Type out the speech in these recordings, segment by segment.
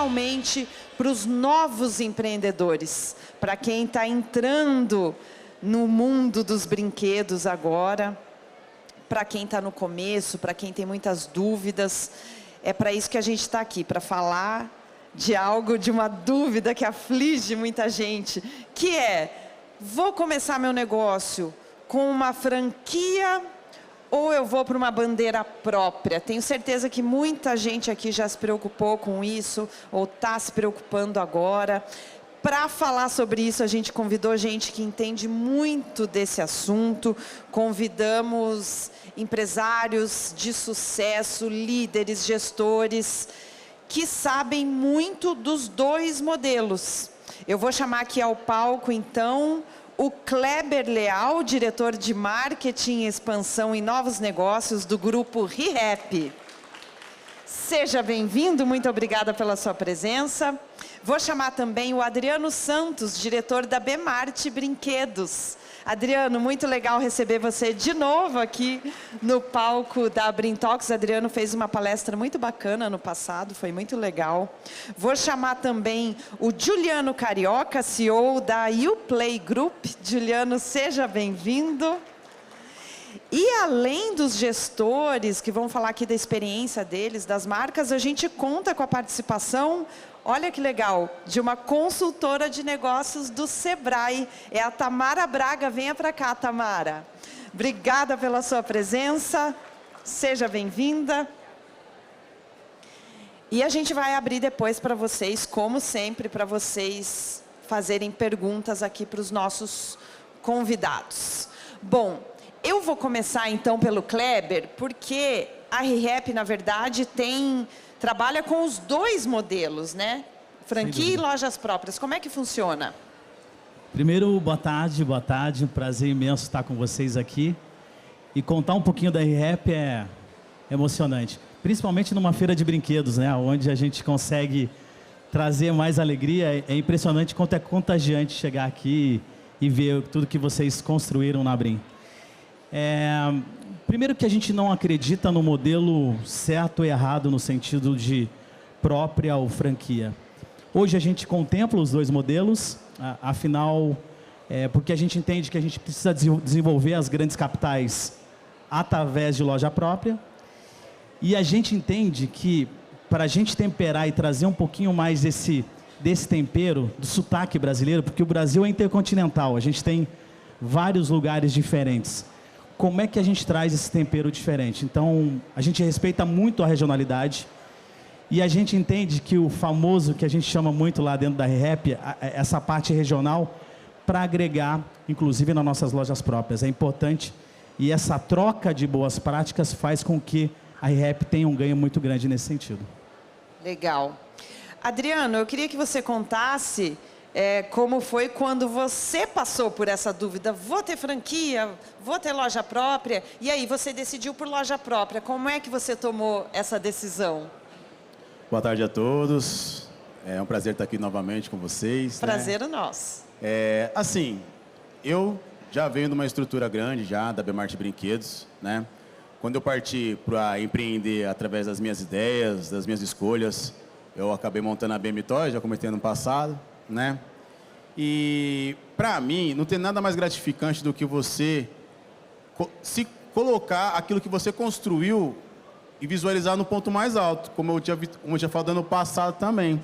especialmente para os novos empreendedores, para quem está entrando no mundo dos brinquedos agora, para quem está no começo, para quem tem muitas dúvidas. É para isso que a gente está aqui, para falar de algo, de uma dúvida que aflige muita gente, que é: vou começar meu negócio com uma franquia ou eu vou para uma bandeira própria? Tenho certeza que muita gente aqui já se preocupou com isso ou está se preocupando agora. Para falar sobre isso, a gente convidou gente que entende muito desse assunto. Convidamos empresários de sucesso, líderes, gestores, que sabem muito dos dois modelos. Eu vou chamar aqui ao palco, então, o Kleber Leal, diretor de Marketing, Expansão e Novos Negócios do grupo ReHap. Seja bem-vindo, muito obrigada pela sua presença. Vou chamar também o Adriano Santos, diretor da Bemarte Brinquedos. Adriano, muito legal receber você de novo aqui no palco da Brintox. Adriano fez uma palestra muito bacana no passado, foi muito legal. Vou chamar também o Juliano Carioca, CEO da Uplay Group. Juliano, seja bem-vindo. E além dos gestores que vão falar aqui da experiência deles, das marcas, a gente conta com a participação, olha que legal, de uma consultora de negócios do Sebrae. É a Tamara Braga. Venha para cá, Tamara. Obrigada pela sua presença. Seja bem-vinda. E a gente vai abrir depois para vocês, como sempre, para vocês fazerem perguntas aqui para os nossos convidados. Bom, eu vou começar então pelo Kleber, porque a ReHap, na verdade, trabalha com os dois modelos, né? Franquia e lojas próprias. Como é que funciona? Primeiro, boa tarde. Um prazer imenso estar com vocês aqui. E contar um pouquinho da ReHap é emocionante. Principalmente numa feira de brinquedos, né? Onde a gente consegue trazer mais alegria. É impressionante quanto é contagiante chegar aqui e ver tudo que vocês construíram na Brim. Primeiro que a gente não acredita no modelo certo ou errado no sentido de própria ou franquia. Hoje a gente contempla os dois modelos, afinal, porque a gente entende que a gente precisa desenvolver as grandes capitais através de loja própria. E a gente entende que para a gente temperar e trazer um pouquinho mais desse tempero, do sotaque brasileiro, porque o Brasil é intercontinental, a gente tem vários lugares diferentes. Como é que a gente traz esse tempero diferente? Então, a gente respeita muito a regionalidade e a gente entende que o famoso, que a gente chama muito lá dentro da ReHap, essa parte regional, para agregar, inclusive nas nossas lojas próprias. É importante e essa troca de boas práticas faz com que a ReHap tenha um ganho muito grande nesse sentido. Legal. Adriano, eu queria que você contasse como foi quando você passou por essa dúvida: vou ter franquia, vou ter loja própria, e aí você decidiu por loja própria. Como é que você tomou essa decisão? Boa tarde a todos, é um prazer estar aqui novamente com vocês. Prazer é nosso. Assim, eu já venho de uma estrutura grande já, da Bemarte Brinquedos, né? Quando eu parti para empreender através das minhas ideias, das minhas escolhas, eu acabei montando a BM Toys, já comentei no passado, né? E para mim não tem nada mais gratificante do que você se colocar aquilo que você construiu e visualizar no ponto mais alto, como eu tinha falado no passado também.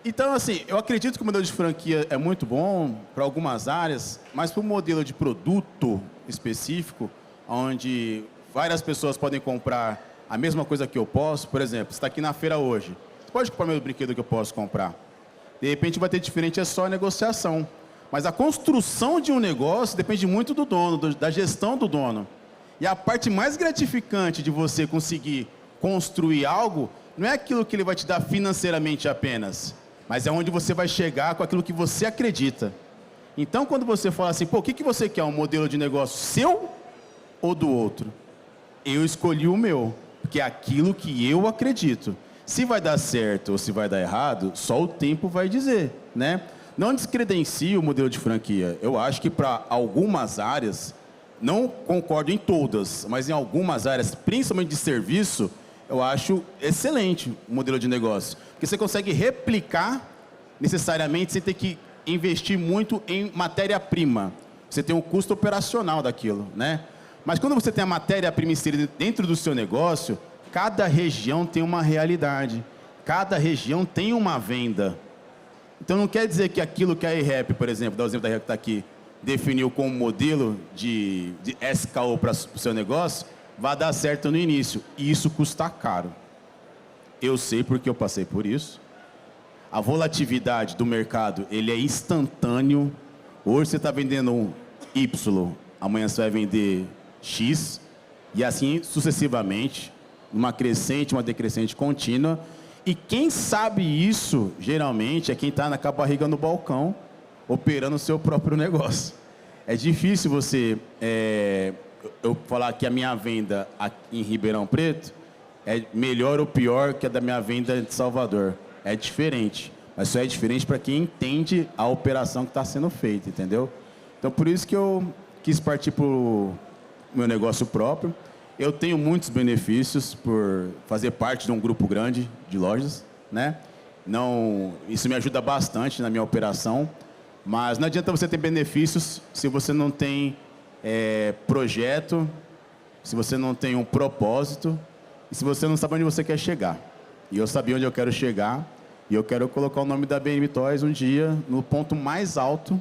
Então, assim, eu acredito que o modelo de franquia é muito bom para algumas áreas, mas para o modelo de produto específico, onde várias pessoas podem comprar a mesma coisa que eu posso, por exemplo, você está aqui na feira hoje, você pode comprar o mesmo brinquedo que eu posso comprar. De repente vai ter diferente, é só a negociação. Mas a construção de um negócio depende muito do dono, da gestão do dono. E a parte mais gratificante de você conseguir construir algo, não é aquilo que ele vai te dar financeiramente apenas, mas é onde você vai chegar com aquilo que você acredita. Então, quando você fala assim, pô, o que você quer? Um modelo de negócio seu ou do outro? Eu escolhi o meu, porque é aquilo que eu acredito. Se vai dar certo ou se vai dar errado, só o tempo vai dizer, né? Não descredencie o modelo de franquia. Eu acho que para algumas áreas, não concordo em todas, mas em algumas áreas, principalmente de serviço, eu acho excelente o modelo de negócio. Porque você consegue replicar necessariamente sem ter que investir muito em matéria-prima. Você tem um custo operacional daquilo, né? Mas quando você tem a matéria-prima inserida dentro do seu negócio, cada região tem uma realidade. Cada região tem uma venda. Então não quer dizer que aquilo que a EREP, por exemplo, dá o exemplo da EREP que está aqui, definiu como modelo de SKU para o seu negócio, vai dar certo no início. E isso custa caro. Eu sei porque eu passei por isso. A volatilidade do mercado, ele é instantâneo. Hoje você está vendendo um Y, amanhã você vai vender X, e assim sucessivamente, uma crescente, uma decrescente contínua. E quem sabe isso, geralmente, é quem está com a barriga no balcão, operando o seu próprio negócio. É difícil você... eu falar que a minha venda aqui em Ribeirão Preto é melhor ou pior que a da minha venda de Salvador. É diferente. Mas só é diferente para quem entende a operação que está sendo feita, entendeu? Então, por isso que eu quis partir para o meu negócio próprio. Eu tenho muitos benefícios por fazer parte de um grupo grande de lojas, né? Não, isso me ajuda bastante na minha operação, mas não adianta você ter benefícios se você não tem projeto, se você não tem um propósito e se você não sabe onde você quer chegar. E eu sabia onde eu quero chegar e eu quero colocar o nome da BM Toys um dia no ponto mais alto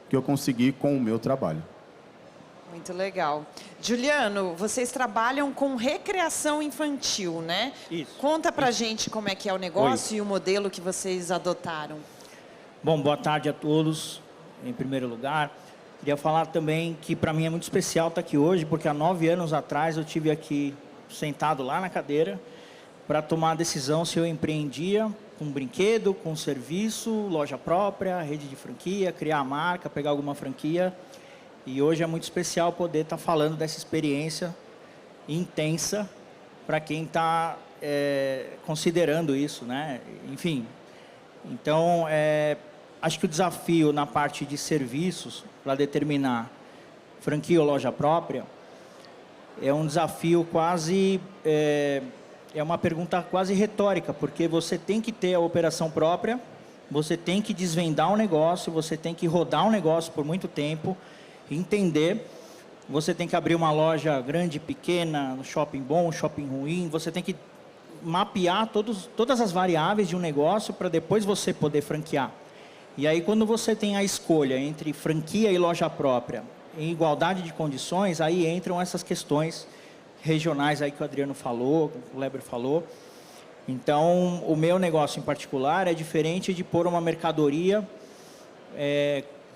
que eu conseguir com o meu trabalho. Muito legal. Juliano, vocês trabalham com recreação infantil, né? Isso. Conta pra gente como é que é o negócio e o modelo que vocês adotaram. Bom, boa tarde a todos, em primeiro lugar. Queria falar também que para mim é muito especial estar aqui hoje, porque há 9 anos atrás eu tive aqui sentado lá na cadeira para tomar a decisão se eu empreendia com brinquedo, com serviço, loja própria, rede de franquia, criar a marca, pegar alguma franquia. E hoje é muito especial poder estar falando dessa experiência intensa para quem está considerando isso, né? Enfim, então, acho que o desafio na parte de serviços para determinar franquia ou loja própria é um desafio quase, é uma pergunta quase retórica, porque você tem que ter a operação própria, você tem que desvendar um negócio, você tem que rodar um negócio por muito tempo, entender, você tem que abrir uma loja grande, pequena, um shopping bom, um shopping ruim, você tem que mapear todas as variáveis de um negócio para depois você poder franquear. E aí quando você tem a escolha entre franquia e loja própria, em igualdade de condições, aí entram essas questões regionais aí que o Adriano falou, o Leber falou. Então, o meu negócio em particular é diferente de pôr uma mercadoria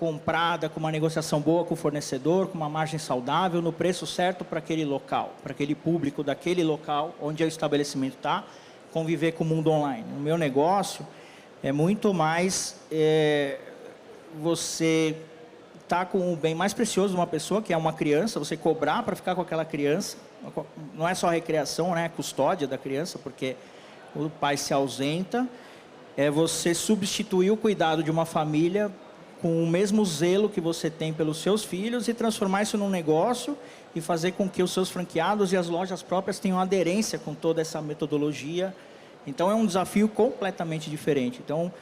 comprada, com uma negociação boa com o fornecedor, com uma margem saudável, no preço certo para aquele local, para aquele público daquele local onde o estabelecimento está, conviver com o mundo online. O meu negócio é muito mais você tá com o bem mais precioso de uma pessoa, que é uma criança, você cobrar para ficar com aquela criança, não é só recreação, né, é custódia da criança, porque o pai se ausenta, é você substituir o cuidado de uma família com o mesmo zelo que você tem pelos seus filhos e transformar isso num negócio e fazer com que os seus franqueados e as lojas próprias tenham aderência com toda essa metodologia. Então, é um desafio completamente diferente. Então,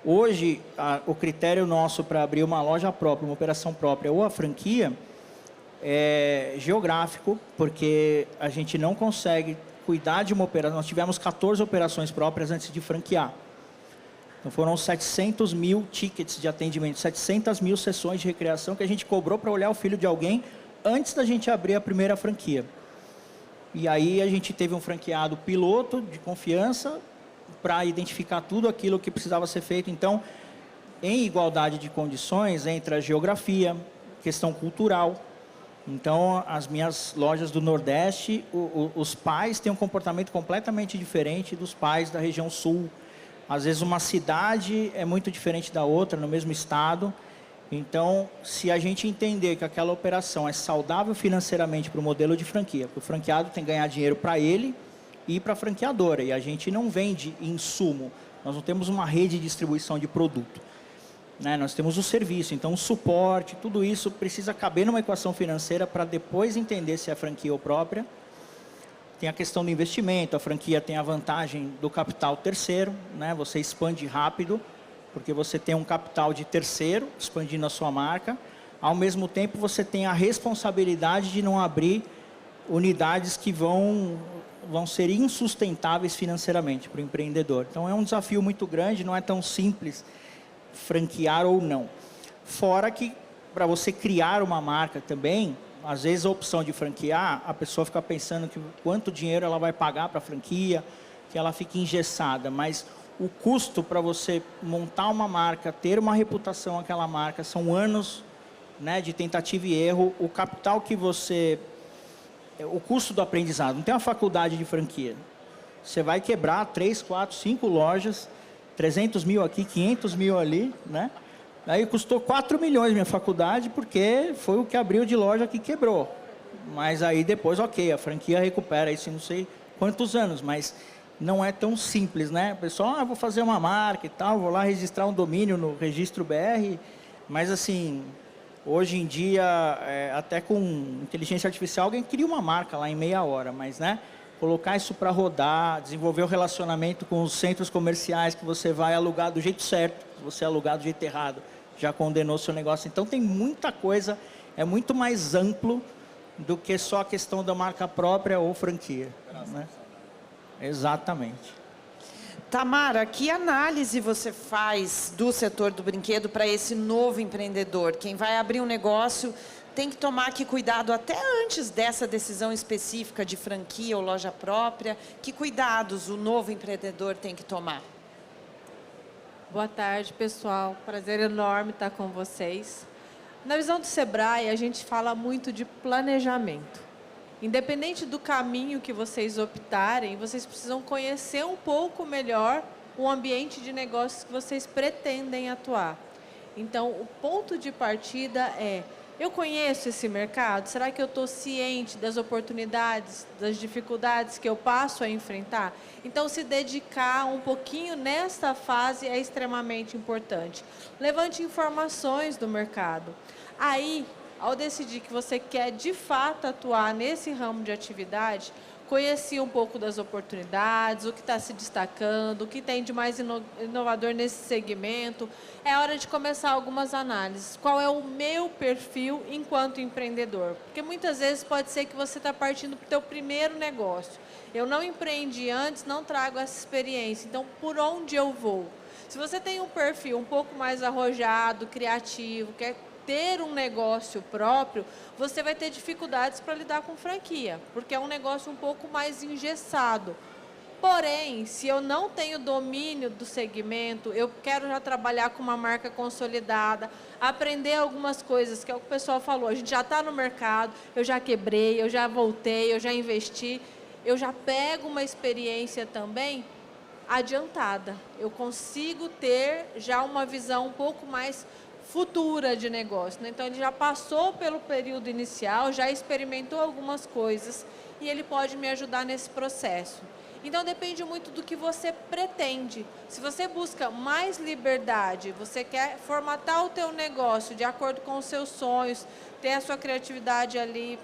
hoje, o critério nosso para abrir uma loja própria, uma operação própria ou a franquia é geográfico, porque a gente não consegue cuidar de uma operação. Nós tivemos 14 operações próprias antes de franquear. Então, foram 700 mil tickets de atendimento, 700 mil sessões de recreação que a gente cobrou para olhar o filho de alguém antes da gente abrir a primeira franquia. E aí a gente teve um franqueado piloto de confiança para identificar tudo aquilo que precisava ser feito. Então, em igualdade de condições, entra a geografia, questão cultural. Então, as minhas lojas do Nordeste, os pais têm um comportamento completamente diferente dos pais da região Sul. Às vezes uma cidade é muito diferente da outra, no mesmo estado. Então, se a gente entender que aquela operação é saudável financeiramente para o modelo de franquia, porque o franqueado tem que ganhar dinheiro para ele e para a franqueadora, e a gente não vende insumo, nós não temos uma rede de distribuição de produto, né? Nós temos o serviço, então o suporte, tudo isso precisa caber numa equação financeira para depois entender se é franquia ou própria, Tem a questão do investimento, a franquia tem a vantagem do capital terceiro, né? Você expande rápido, porque você tem um capital de terceiro, expandindo a sua marca. Ao mesmo tempo, você tem a responsabilidade de não abrir unidades que vão ser insustentáveis financeiramente para o empreendedor. Então, é um desafio muito grande, não é tão simples franquear ou não. Fora que, para você criar uma marca também, às vezes a opção de franquear, a pessoa fica pensando que quanto dinheiro ela vai pagar para a franquia, que ela fica engessada, mas o custo para você montar uma marca, ter uma reputação aquela marca, são anos, né, de tentativa e erro. O capital que você... O custo do aprendizado, não tem uma faculdade de franquia. Você vai quebrar 3, 4, 5 lojas, 300 mil aqui, 500 mil ali, né? Aí custou 4 milhões minha faculdade, porque foi o que abriu de loja que quebrou. Mas aí depois, ok, a franquia recupera isso em não sei quantos anos, mas não é tão simples, né? O pessoal, vou fazer uma marca e tal, vou lá registrar um domínio no Registro BR, mas assim, hoje em dia, até com inteligência artificial, alguém cria uma marca lá em meia hora, mas, né? Colocar isso para rodar, desenvolver o relacionamento com os centros comerciais que você vai alugar do jeito certo, se você alugar do jeito errado, já condenou seu negócio. Então, tem muita coisa, é muito mais amplo do que só a questão da marca própria ou franquia. Né? Exatamente. Tamara, que análise você faz do setor do brinquedo para esse novo empreendedor? Quem vai abrir um negócio tem que tomar que cuidado até antes dessa decisão específica de franquia ou loja própria. Que cuidados o novo empreendedor tem que tomar? Boa tarde, pessoal. Prazer enorme estar com vocês. Na visão do Sebrae, a gente fala muito de planejamento. Independente do caminho que vocês optarem, vocês precisam conhecer um pouco melhor o ambiente de negócios que vocês pretendem atuar. Então, o ponto de partida é: eu conheço esse mercado? Será que eu estou ciente das oportunidades, das dificuldades que eu passo a enfrentar? Então, se dedicar um pouquinho nesta fase é extremamente importante. Levante informações do mercado. Aí, ao decidir que você quer de fato atuar nesse ramo de atividade, conhecer um pouco das oportunidades, o que está se destacando, o que tem de mais inovador nesse segmento. É hora de começar algumas análises. Qual é o meu perfil enquanto empreendedor? Porque muitas vezes pode ser que você está partindo para o teu primeiro negócio. Eu não empreendi antes, não trago essa experiência. Então, por onde eu vou? Se você tem um perfil um pouco mais arrojado, criativo, quer ter um negócio próprio, você vai ter dificuldades para lidar com franquia, porque é um negócio um pouco mais engessado. Porém, se eu não tenho domínio do segmento, eu quero já trabalhar com uma marca consolidada, aprender algumas coisas, que é o que o pessoal falou, a gente já está no mercado, eu já quebrei, eu já voltei, eu já investi, eu já pego uma experiência também adiantada. Eu consigo ter já uma visão um pouco mais futura de negócio, né? Então, ele já passou pelo período inicial, já experimentou algumas coisas e ele pode me ajudar nesse processo. Então, depende muito do que você pretende. Se você busca mais liberdade, você quer formatar o teu negócio de acordo com os seus sonhos, ter a sua criatividade ali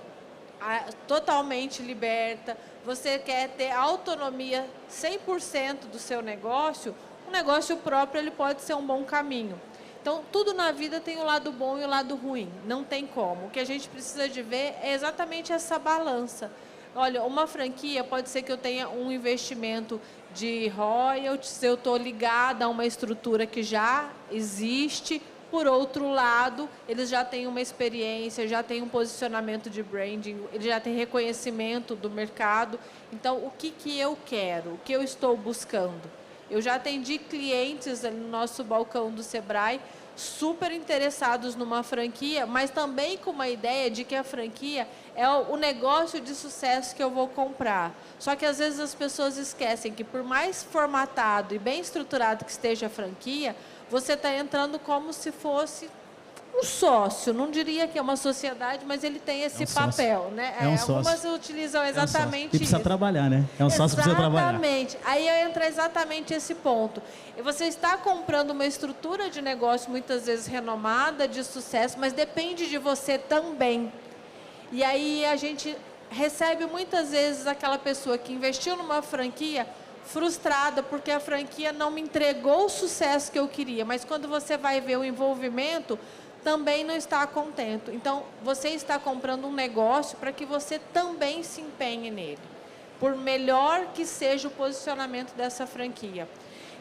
totalmente liberta, você quer ter autonomia 100% do seu negócio, um negócio próprio ele pode ser um bom caminho. Então, tudo na vida tem o lado bom e o lado ruim, não tem como. O que a gente precisa de ver é exatamente essa balança. Olha, uma franquia pode ser que eu tenha um investimento de royalties, eu estou ligada a uma estrutura que já existe. Por outro lado, eles já têm uma experiência, já têm um posicionamento de branding, eles já têm reconhecimento do mercado. Então, o que eu quero? O que eu estou buscando? Eu já atendi clientes no nosso balcão do Sebrae, super interessados numa franquia, mas também com uma ideia de que a franquia é o negócio de sucesso que eu vou comprar. Só que às vezes as pessoas esquecem que por mais formatado e bem estruturado que esteja a franquia, você está entrando como se fosse um sócio. Não diria que é uma sociedade, mas ele tem esse papel, né? É um sócio. Algumas utilizam exatamente isso. E precisa trabalhar, né? É um sócio que precisa trabalhar. Exatamente. Aí entra exatamente esse ponto. E você está comprando uma estrutura de negócio, muitas vezes renomada, de sucesso, mas depende de você também. E aí a gente recebe muitas vezes aquela pessoa que investiu numa franquia frustrada porque a franquia não me entregou o sucesso que eu queria, mas quando você vai ver o envolvimento, também não está contente. Então, você está comprando um negócio para que você também se empenhe nele, por melhor que seja o posicionamento dessa franquia.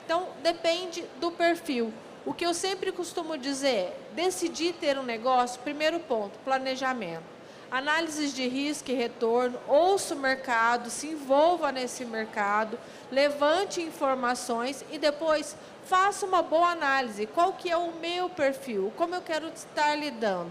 Então, depende do perfil. O que eu sempre costumo dizer é, decidir ter um negócio, primeiro ponto, planejamento. Análises de risco e retorno, ouça o mercado, se envolva nesse mercado, levante informações e depois faça uma boa análise. Qual que é o meu perfil? Como eu quero estar lidando?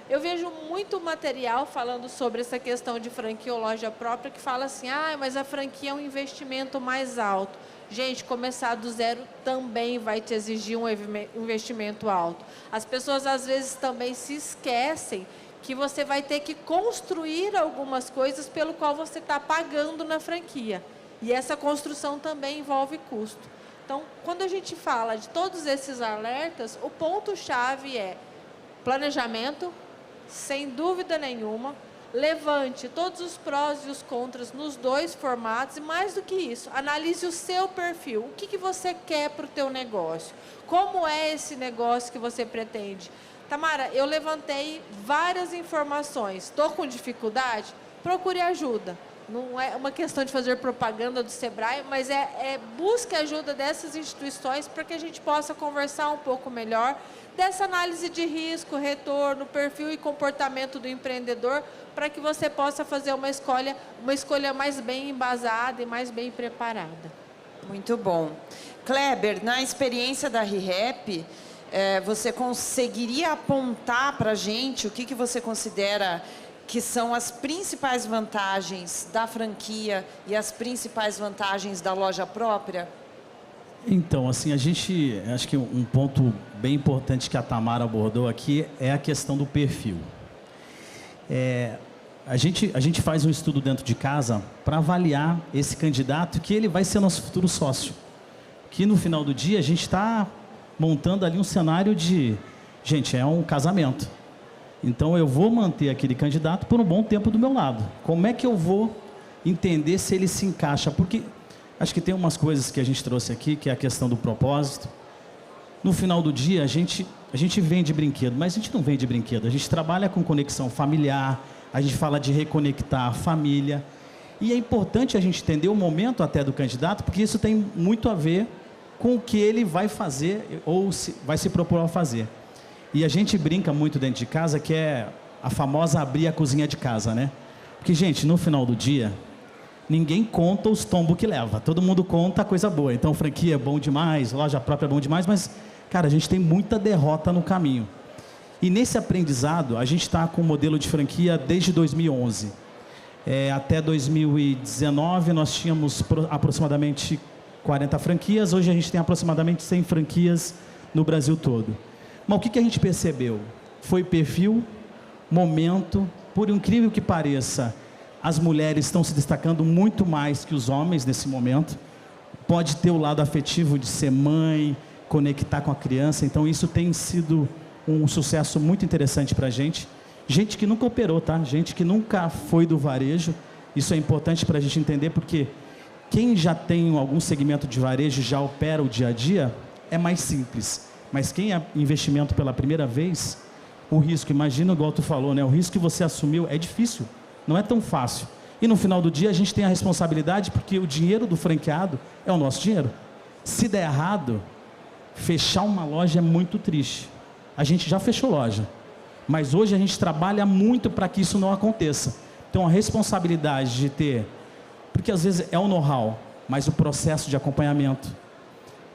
Eu vejo muito material falando sobre essa questão de franquia ou loja própria que fala assim, mas a franquia é um investimento mais alto. Gente, começar do zero também vai te exigir um investimento alto. As pessoas às vezes também se esquecem que você vai ter que construir algumas coisas pelo qual você está pagando na franquia. E essa construção também envolve custo. Então, quando a gente fala de todos esses alertas, o ponto-chave é planejamento, sem dúvida nenhuma, levante todos os prós e os contras nos dois formatos e, mais do que isso, analise o seu perfil. O que você quer para o teu negócio? Como é esse negócio que você pretende? Tamara, eu levantei várias informações. Estou com dificuldade? Procure ajuda. Não é uma questão de fazer propaganda do Sebrae, mas busque ajuda dessas instituições para que a gente possa conversar um pouco melhor dessa análise de risco, retorno, perfil e comportamento do empreendedor, para que você possa fazer uma escolha mais bem embasada e mais bem preparada. Muito bom. Kleber, na experiência da ReHap, você conseguiria apontar para a gente o que você considera que são as principais vantagens da franquia e as principais vantagens da loja própria? Então, assim, acho que um ponto bem importante que a Tamara abordou aqui é a questão do perfil. A gente faz um estudo dentro de casa para avaliar esse candidato que ele vai ser nosso futuro sócio. Que no final do dia a gente está montando ali um cenário de, gente, é um casamento. Então eu vou manter aquele candidato por um bom tempo do meu lado. Como é que eu vou entender se ele se encaixa? Porque acho que tem umas coisas que a gente trouxe aqui, que é a questão do propósito. No final do dia, a gente vende brinquedo, mas a gente não vende brinquedo. A gente trabalha com conexão familiar, a gente fala de reconectar a família. E é importante a gente entender o momento até do candidato, porque isso tem muito a ver com o que ele vai fazer ou vai se propor a fazer. E a gente brinca muito dentro de casa, que é a famosa abrir a cozinha de casa, né? Porque, gente, no final do dia, ninguém conta os tombos que leva. Todo mundo conta a coisa boa. Então, franquia é bom demais, loja própria é bom demais, mas, cara, a gente tem muita derrota no caminho. E nesse aprendizado, a gente está com o modelo de franquia desde 2011. Até 2019, nós tínhamos aproximadamente 40 franquias. Hoje, a gente tem aproximadamente 100 franquias no Brasil todo. Mas o que a gente percebeu? Foi perfil, momento, por incrível que pareça, as mulheres estão se destacando muito mais que os homens nesse momento. Pode ter o lado afetivo de ser mãe, conectar com a criança, então isso tem sido um sucesso muito interessante para a gente. Gente que nunca operou, tá? Gente que nunca foi do varejo, isso é importante para a gente entender, porque quem já tem algum segmento de varejo, já opera o dia a dia, é mais simples. Mas quem é investimento pela primeira vez, o risco, imagina igual tu falou, né? O risco que você assumiu é difícil, não é tão fácil. E no final do dia a gente tem a responsabilidade, porque o dinheiro do franqueado é o nosso dinheiro. Se der errado, fechar uma loja é muito triste. A gente já fechou loja, mas hoje a gente trabalha muito para que isso não aconteça. Então a responsabilidade de ter, porque às vezes é o know-how, mas o processo de acompanhamento.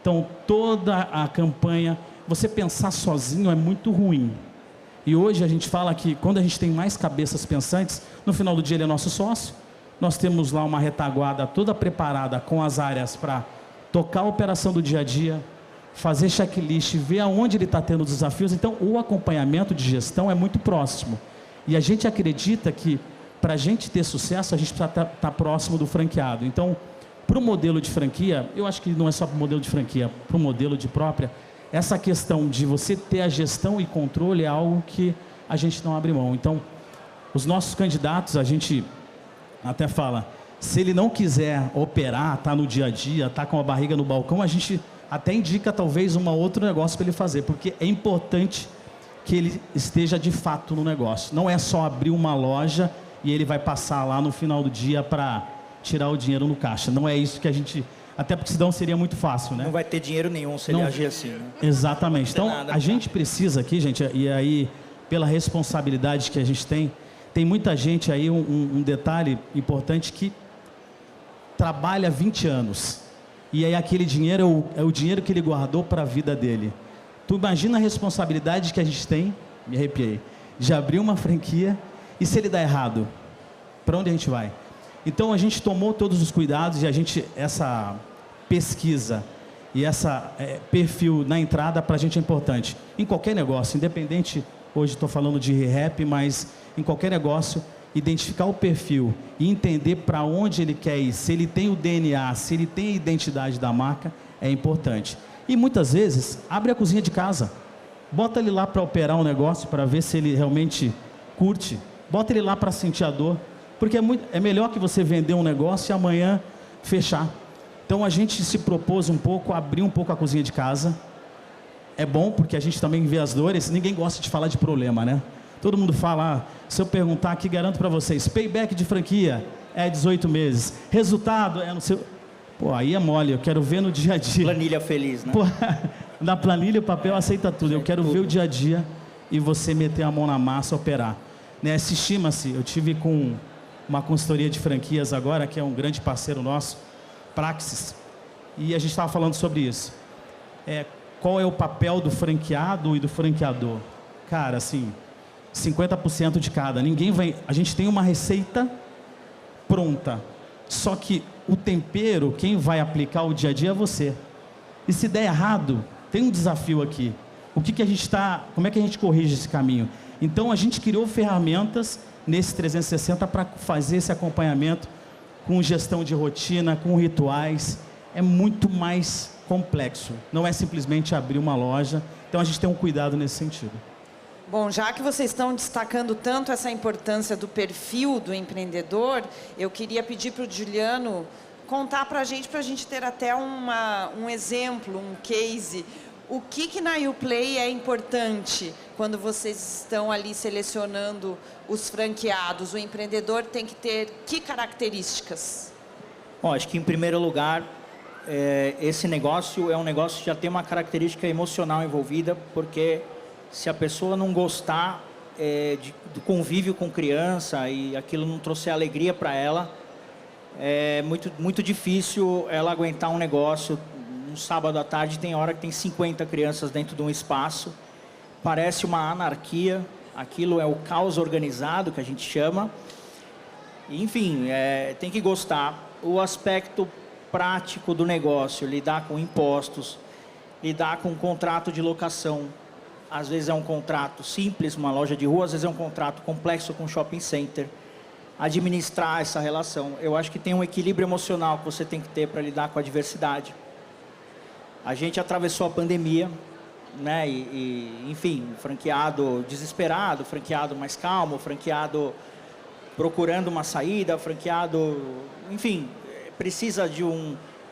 Então toda a campanha, você pensar sozinho é muito ruim. E hoje a gente fala que quando a gente tem mais cabeças pensantes, no final do dia ele é nosso sócio. Nós temos lá uma retaguarda toda preparada com as áreas para tocar a operação do dia a dia, fazer checklist, ver aonde ele está tendo desafios. Então o acompanhamento de gestão é muito próximo. E a gente acredita que para a gente ter sucesso, a gente precisa estar próximo do franqueado. Então, para o modelo de franquia, eu acho que não é só para o modelo de franquia, para o modelo de própria, essa questão de você ter a gestão e controle é algo que a gente não abre mão. Então, os nossos candidatos, a gente até fala, se ele não quiser operar, tá no dia a dia, tá com a barriga no balcão, a gente até indica talvez um outro negócio para ele fazer, porque é importante que ele esteja de fato no negócio. Não é só abrir uma loja e ele vai passar lá no final do dia para tirar o dinheiro no caixa. Não é isso que a gente... Até porque senão seria muito fácil, né? Não vai ter dinheiro nenhum se ele agir assim, né? Exatamente. Então, a gente precisa aqui, gente, e aí, pela responsabilidade que a gente tem muita gente aí, um detalhe importante, que trabalha 20 anos. E aí aquele dinheiro é o dinheiro que ele guardou para a vida dele. Tu imagina a responsabilidade que a gente tem, me arrepiei, de abrir uma franquia e se ele dá errado, para onde a gente vai? Então a gente tomou todos os cuidados e essa pesquisa e essa perfil na entrada para a gente é importante. Em qualquer negócio, independente, hoje estou falando de rap, mas em qualquer negócio, identificar o perfil e entender para onde ele quer ir, se ele tem o DNA, se ele tem a identidade da marca, é importante. E muitas vezes, abre a cozinha de casa, bota ele lá para operar um negócio, para ver se ele realmente curte, bota ele lá para sentir a dor, porque é melhor que você vender um negócio e amanhã fechar. Então a gente se propôs um pouco, abrir um pouco a cozinha de casa. É bom porque a gente também vê as dores, ninguém gosta de falar de problema, né? Todo mundo fala, se eu perguntar aqui, garanto para vocês, payback de franquia é 18 meses, resultado é no seu... Pô, aí é mole, eu quero ver no dia a dia. Planilha feliz, né? Pô, na planilha o papel aceita tudo, eu quero ver o dia a dia e você meter a mão na massa, operar. Né? Se estima-se, eu tive com uma consultoria de franquias agora, que é um grande parceiro nosso, Praxis, e a gente estava falando sobre isso. Qual é o papel do franqueado e do franqueador? Cara, assim, 50% de cada. Ninguém vai... A gente tem uma receita pronta, só que o tempero, quem vai aplicar o dia a dia é você. E se der errado, tem um desafio aqui. Como é que a gente corrige esse caminho? Então a gente criou ferramentas nesse 360 para fazer esse acompanhamento com gestão de rotina, com rituais. É muito mais complexo. Não é simplesmente abrir uma loja. Então a gente tem um cuidado nesse sentido. Bom, já que vocês estão destacando tanto essa importância do perfil do empreendedor, eu queria pedir para o Juliano contar para a gente ter até um exemplo, um case. O que na Uplay é importante quando vocês estão ali selecionando os franqueados? O empreendedor tem que ter que características? Bom, acho que em primeiro lugar, esse negócio é um negócio que já tem uma característica emocional envolvida, porque se a pessoa não gostar do convívio com criança e aquilo não trouxer alegria para ela, é muito difícil ela aguentar um negócio. Um sábado à tarde tem hora que tem 50 crianças dentro de um espaço, parece uma anarquia, aquilo é o caos organizado que a gente chama. Enfim, tem que gostar. O aspecto prático do negócio, lidar com impostos, lidar com contrato de locação. Às vezes é um contrato simples, uma loja de rua, às vezes é um contrato complexo com um shopping center. Administrar essa relação. Eu acho que tem um equilíbrio emocional que você tem que ter para lidar com a diversidade. A gente atravessou a pandemia, né? Enfim, franqueado desesperado, franqueado mais calmo, franqueado procurando uma saída, franqueado... Enfim, precisa de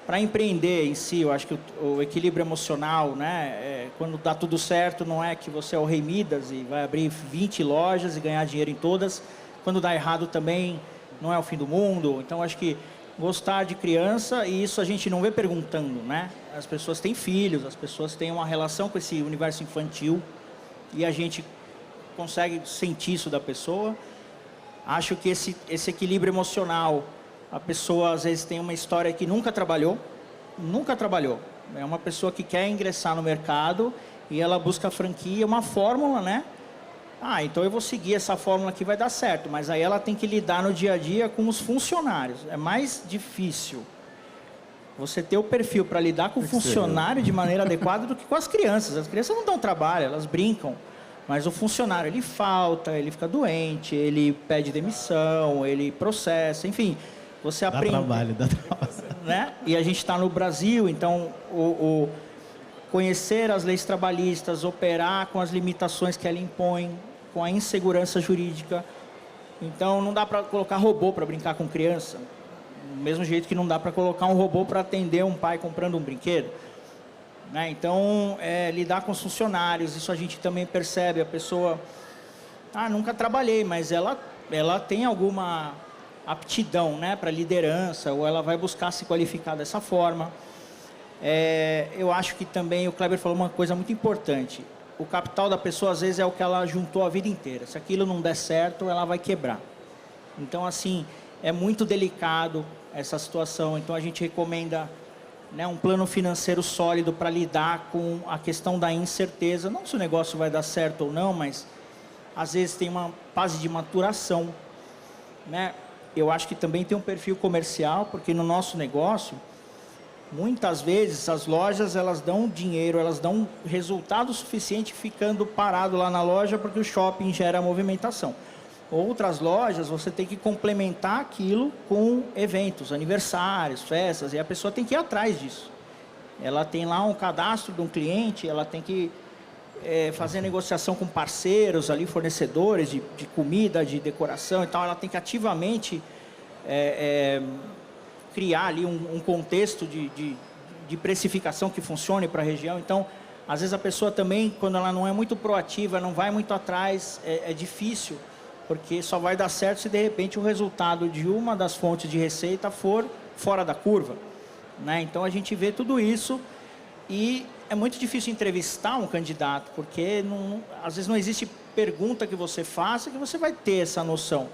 para empreender em si, eu acho que o equilíbrio emocional, né? Quando dá tudo certo, não é que você é o Rei Midas e vai abrir 20 lojas e ganhar dinheiro em todas. Quando dá errado também, não é o fim do mundo. Então, acho que gostar de criança, e isso a gente não vê perguntando, né? As pessoas têm filhos, as pessoas têm uma relação com esse universo infantil e a gente consegue sentir isso da pessoa. Acho que esse equilíbrio emocional, a pessoa às vezes tem uma história que nunca trabalhou. É uma pessoa que quer ingressar no mercado e ela busca a franquia, uma fórmula, né? Então eu vou seguir essa fórmula que vai dar certo, mas aí ela tem que lidar no dia a dia com os funcionários. É mais difícil você ter o perfil para lidar com o funcionário de maneira adequada do que com as crianças. As crianças não dão trabalho, elas brincam. Mas o funcionário, ele falta, ele fica doente, ele pede demissão, ele processa, enfim. Você aprende. Dá trabalho. Né? E a gente está no Brasil, então conhecer as leis trabalhistas, operar com as limitações que ela impõe, com a insegurança jurídica, Então não dá para colocar robô para brincar com criança. Do mesmo jeito que não dá para colocar um robô para atender um pai comprando um brinquedo. Né? Então, lidar com os funcionários, isso a gente também percebe. A pessoa, nunca trabalhei, mas ela tem alguma aptidão, né, para liderança, ou ela vai buscar se qualificar dessa forma. Eu acho que também o Kleber falou uma coisa muito importante. O capital da pessoa, às vezes, é o que ela juntou a vida inteira. Se aquilo não der certo, ela vai quebrar. Então, assim, é muito delicado essa situação. Então, a gente recomenda, né, um plano financeiro sólido para lidar com a questão da incerteza. Não se o negócio vai dar certo ou não, mas, às vezes, tem uma fase de maturação. Né? Eu acho que também tem um perfil comercial, porque no nosso negócio, muitas vezes as lojas, elas dão dinheiro, elas dão resultado suficiente ficando parado lá na loja, porque o shopping gera movimentação. Outras lojas, você tem que complementar aquilo com eventos, aniversários, festas, e a pessoa tem que ir atrás disso. Ela tem lá um cadastro de um cliente, ela tem que fazer negociação com parceiros ali, fornecedores de comida, de decoração e tal. Ela tem que ativamente criar ali um contexto de precificação que funcione para a região. Então, às vezes a pessoa também, quando ela não é muito proativa, não vai muito atrás, é difícil, porque só vai dar certo se de repente o resultado de uma das fontes de receita for fora da curva. Né? Então, a gente vê tudo isso e é muito difícil entrevistar um candidato, porque às vezes não existe pergunta que você faça que você vai ter essa noção.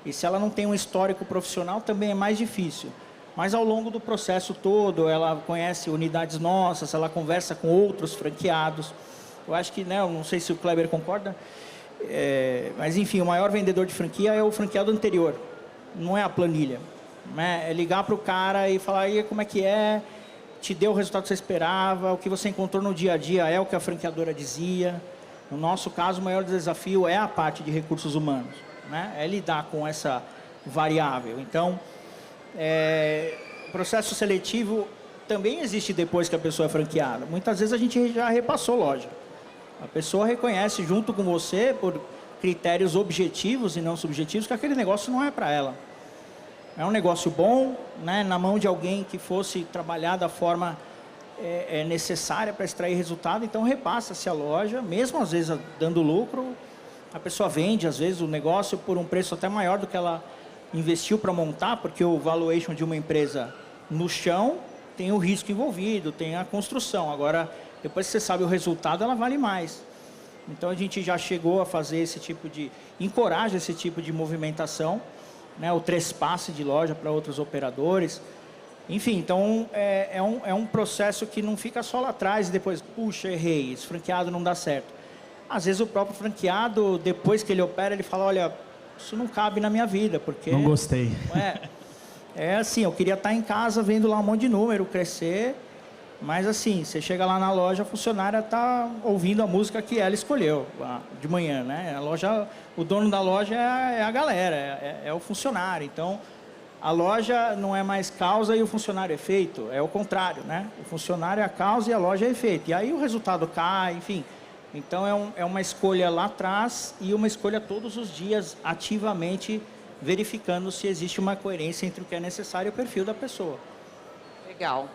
E se ela não tem um histórico profissional, também é mais difícil. Mas ao longo do processo todo, ela conhece unidades nossas, ela conversa com outros franqueados. Eu acho que, né, eu não sei se o Kleber concorda, mas enfim, o maior vendedor de franquia é o franqueado anterior, não é a planilha. Né? É ligar para o cara e falar, aí, como é que é? Te deu o resultado que você esperava, o que você encontrou no dia a dia é o que a franqueadora dizia. No nosso caso, o maior desafio é a parte de recursos humanos, né? É lidar com essa variável. Então, o processo seletivo também existe depois que a pessoa é franqueada. Muitas vezes a gente já repassou loja. A pessoa reconhece junto com você, por critérios objetivos e não subjetivos, que aquele negócio não é para ela. É um negócio bom, né, na mão de alguém que fosse trabalhar da forma necessária para extrair resultado, então repassa-se a loja, mesmo às vezes dando lucro, a pessoa vende às vezes o negócio por um preço até maior do que ela investiu para montar, porque o valuation de uma empresa no chão tem o risco envolvido, tem a construção. Agora, depois que você sabe o resultado, ela vale mais. Então, a gente já chegou a fazer encoraja esse tipo de movimentação, né, o trespasse de loja para outros operadores. Enfim, então, é um processo que não fica só lá atrás e depois, puxa, errei, esse franqueado não dá certo. Às vezes, o próprio franqueado, depois que ele opera, ele fala, olha, isso não cabe na minha vida, porque... Não gostei. Assim, eu queria estar em casa vendo lá um monte de número crescer, mas assim, você chega lá na loja, a funcionária está ouvindo a música que ela escolheu de manhã, né? O dono da loja é a galera, é o funcionário. Então, a loja não é mais causa e o funcionário é efeito, é o contrário, né? O funcionário é a causa e a loja é efeito. E aí o resultado cai, enfim... Então, é uma escolha lá atrás e uma escolha todos os dias, ativamente verificando se existe uma coerência entre o que é necessário e o perfil da pessoa. Legal.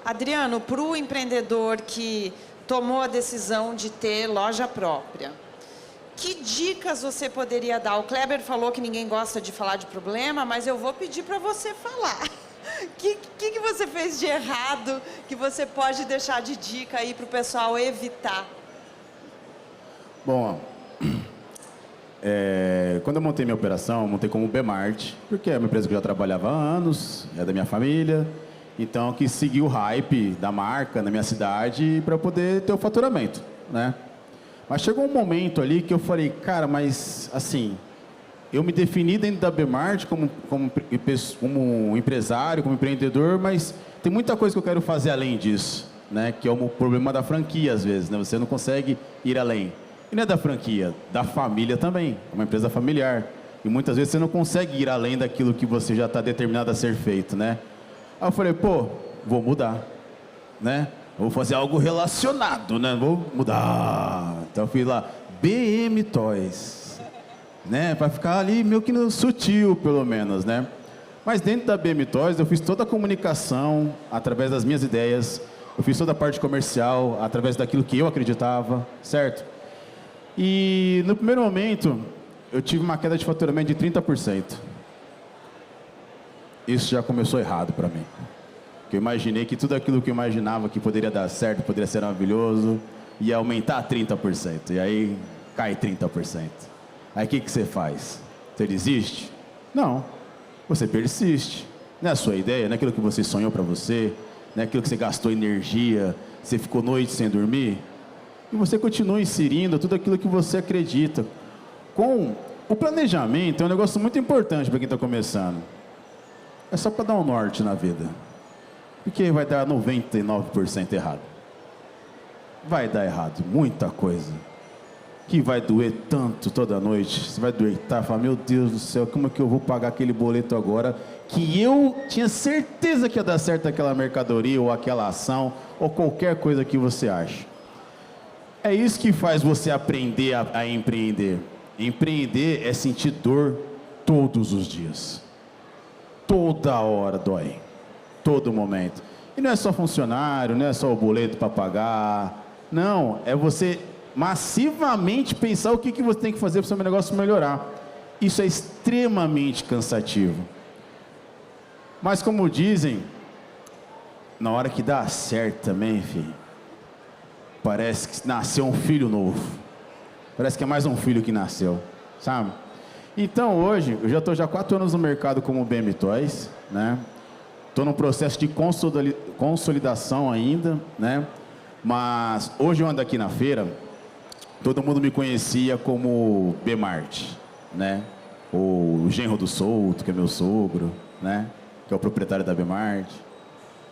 Adriano, para o empreendedor que tomou a decisão de ter loja própria, que dicas você poderia dar? O Kleber falou que ninguém gosta de falar de problema, mas eu vou pedir para você falar. O que você fez de errado que você pode deixar de dica aí para o pessoal evitar? Bom, quando eu montei minha operação, eu montei como Bmart, porque é uma empresa que eu já trabalhava há anos, é da minha família, então eu quis seguir o hype da marca na minha cidade para poder ter o faturamento, né? Mas chegou um momento ali que eu falei, cara, mas assim, eu me defini dentro da Bmart como empresário, como empreendedor, mas tem muita coisa que eu quero fazer além disso, né? Que é o problema da franquia às vezes, né? Você não consegue ir além. E não é da franquia, da família também, é uma empresa familiar. E muitas vezes você não consegue ir além daquilo que você já está determinado a ser feito, né? Aí eu falei, pô, vou mudar, né? Vou fazer algo relacionado, né? Vou mudar. Então eu fui lá, BM Toys. né? Para ficar ali meio que no sutil, pelo menos, né? Mas dentro da BM Toys, eu fiz toda a comunicação através das minhas ideias, eu fiz toda a parte comercial através daquilo que eu acreditava, certo? E no primeiro momento, eu tive uma queda de faturamento de 30%. Isso já começou errado para mim. Porque eu imaginei que tudo aquilo que eu imaginava que poderia dar certo, poderia ser maravilhoso, ia aumentar 30%. E aí cai 30%. Aí o que você faz? Você desiste? Não. Você persiste. Não é a sua ideia, não é aquilo que você sonhou para você, não é aquilo que você gastou energia, você ficou noite sem dormir. E você continua inserindo tudo aquilo que você acredita. Com o planejamento é um negócio muito importante para quem está começando. É só para dar um norte na vida. Porque vai dar 99% errado. Vai dar errado, muita coisa. Que vai doer tanto toda noite. Você vai doer, tá? Fala, meu Deus do céu, como é que eu vou pagar aquele boleto agora? Que eu tinha certeza que ia dar certo aquela mercadoria, ou aquela ação, ou qualquer coisa que você acha. É isso que faz você aprender a empreender. Empreender é sentir dor todos os dias. Toda hora dói. Todo momento. E não é só funcionário, não é só o boleto para pagar. Não, é você massivamente pensar o que você tem que fazer para o seu negócio melhorar. Isso é extremamente cansativo. Mas como dizem, na hora que dá certo também, filho, parece que nasceu um filho novo. Parece que é mais um filho que nasceu, sabe? Então hoje, eu já estou 4 anos no mercado como BM Toys, né? Estou num processo de consolidação ainda, né? Mas hoje eu ando aqui na feira, todo mundo me conhecia como B-Mart, né? O genro do Souto, que é meu sogro, né? Que é o proprietário da B-Mart.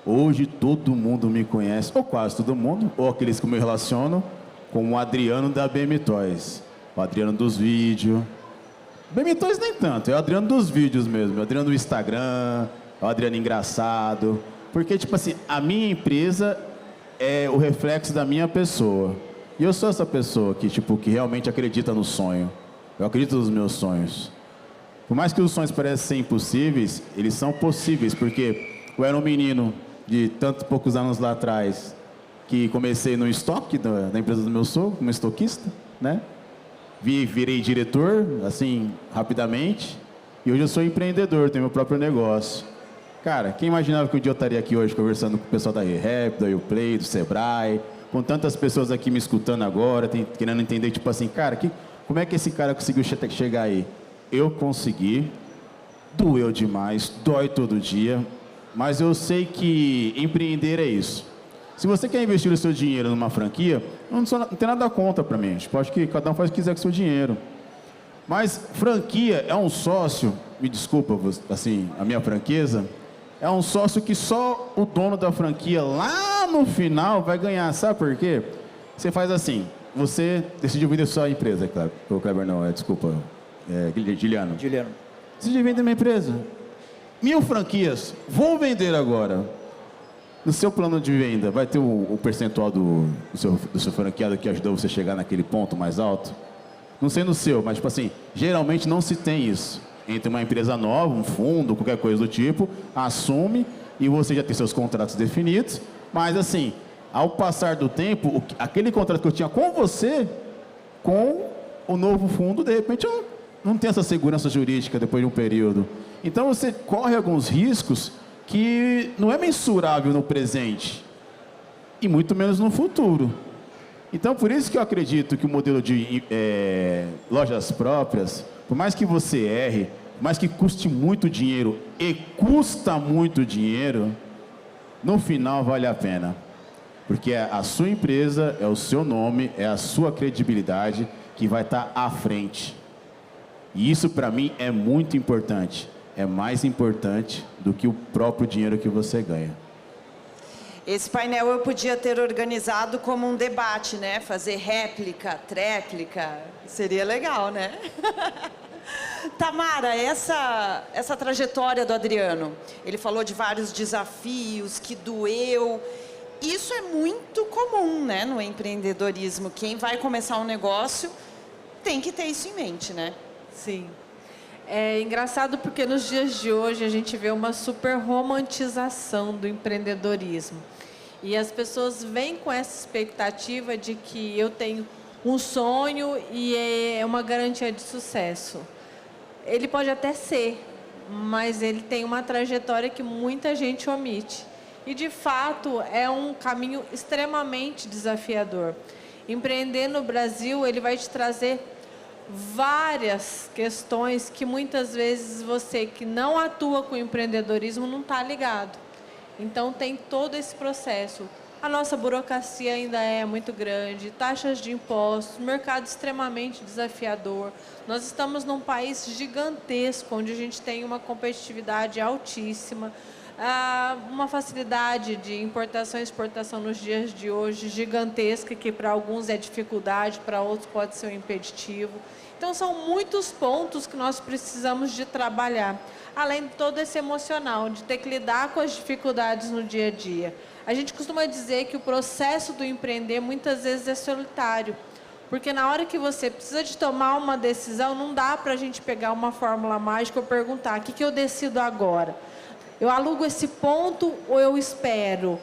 Hoje todo mundo me conhece, ou quase todo mundo, ou aqueles que eu me relaciono, como o Adriano da BM Toys. O Adriano dos vídeos. BM Toys nem tanto, é o Adriano dos vídeos mesmo. É o Adriano do Instagram, é o Adriano engraçado. Porque, tipo assim, a minha empresa é o reflexo da minha pessoa. E eu sou essa pessoa que, tipo, que realmente acredita no sonho. Eu acredito nos meus sonhos. Por mais que os sonhos parecem ser impossíveis, eles são possíveis, porque eu era um menino de tantos poucos anos lá atrás, que comecei no estoque da empresa do meu sogro, como estoquista, né? Virei diretor, assim, rapidamente, e hoje eu sou empreendedor, tenho meu próprio negócio. Cara, quem imaginava que um dia eu estaria aqui hoje conversando com o pessoal da ReHap, da Uplay, do Sebrae, com tantas pessoas aqui me escutando agora, querendo entender, tipo assim, cara, como é que esse cara conseguiu chegar aí? Eu consegui, doeu demais, dói todo dia, mas eu sei que empreender é isso. Se você quer investir o seu dinheiro numa franquia, não tem nada contra para mim. Tipo, acho que cada um faz o que quiser com o seu dinheiro. Mas franquia é um sócio, me desculpa, assim, a minha franqueza, é um sócio que só o dono da franquia lá no final vai ganhar. Sabe por quê? Você faz assim, você decidiu vender sua empresa, claro. O Kleber não, desculpa, Giliano. Decidiu vender minha empresa. 1000 franquias, vou vender agora. No seu plano de venda, vai ter o percentual do seu franqueado que ajudou você a chegar naquele ponto mais alto? Não sei no seu, mas tipo assim, geralmente não se tem isso. Entre uma empresa nova, um fundo, qualquer coisa do tipo, assume e você já tem seus contratos definidos, mas assim, ao passar do tempo, aquele contrato que eu tinha com você, com o novo fundo, de repente eu não tenho essa segurança jurídica depois de um período. Então você corre alguns riscos que não é mensurável no presente e muito menos no futuro. Então, por isso que eu acredito que o modelo de lojas próprias, por mais que você erre, por mais que custe muito dinheiro e custa muito dinheiro, no final vale a pena. Porque é a sua empresa, é o seu nome, é a sua credibilidade que vai estar à frente. E isso, para mim, é muito importante. É mais importante do que o próprio dinheiro que você ganha. Esse painel eu podia ter organizado como um debate, né? Fazer réplica, tréplica, seria legal, né? Tamara, essa trajetória do Adriano, ele falou de vários desafios, que doeu. Isso é muito comum, né, no empreendedorismo. Quem vai começar um negócio tem que ter isso em mente, né? Sim. É engraçado porque nos dias de hoje a gente vê uma super romantização do empreendedorismo. E as pessoas vêm com essa expectativa de que eu tenho um sonho e é uma garantia de sucesso. Ele pode até ser, mas ele tem uma trajetória que muita gente omite. E, de fato, é um caminho extremamente desafiador. Empreender no Brasil, ele vai te trazer várias questões que muitas vezes você que não atua com empreendedorismo não está ligado. Então, tem todo esse processo. A nossa burocracia ainda é muito grande, taxas de impostos, mercado extremamente desafiador. Nós estamos num país gigantesco, onde a gente tem uma competitividade altíssima, uma facilidade de importação e exportação nos dias de hoje gigantesca, que para alguns é dificuldade, para outros pode ser um impeditivo. Então, são muitos pontos que nós precisamos de trabalhar, além de todo esse emocional, de ter que lidar com as dificuldades no dia a dia. A gente costuma dizer que o processo do empreender muitas vezes é solitário, porque na hora que você precisa de tomar uma decisão, não dá para a gente pegar uma fórmula mágica ou perguntar, o que eu decido agora? Eu alugo esse ponto ou eu espero?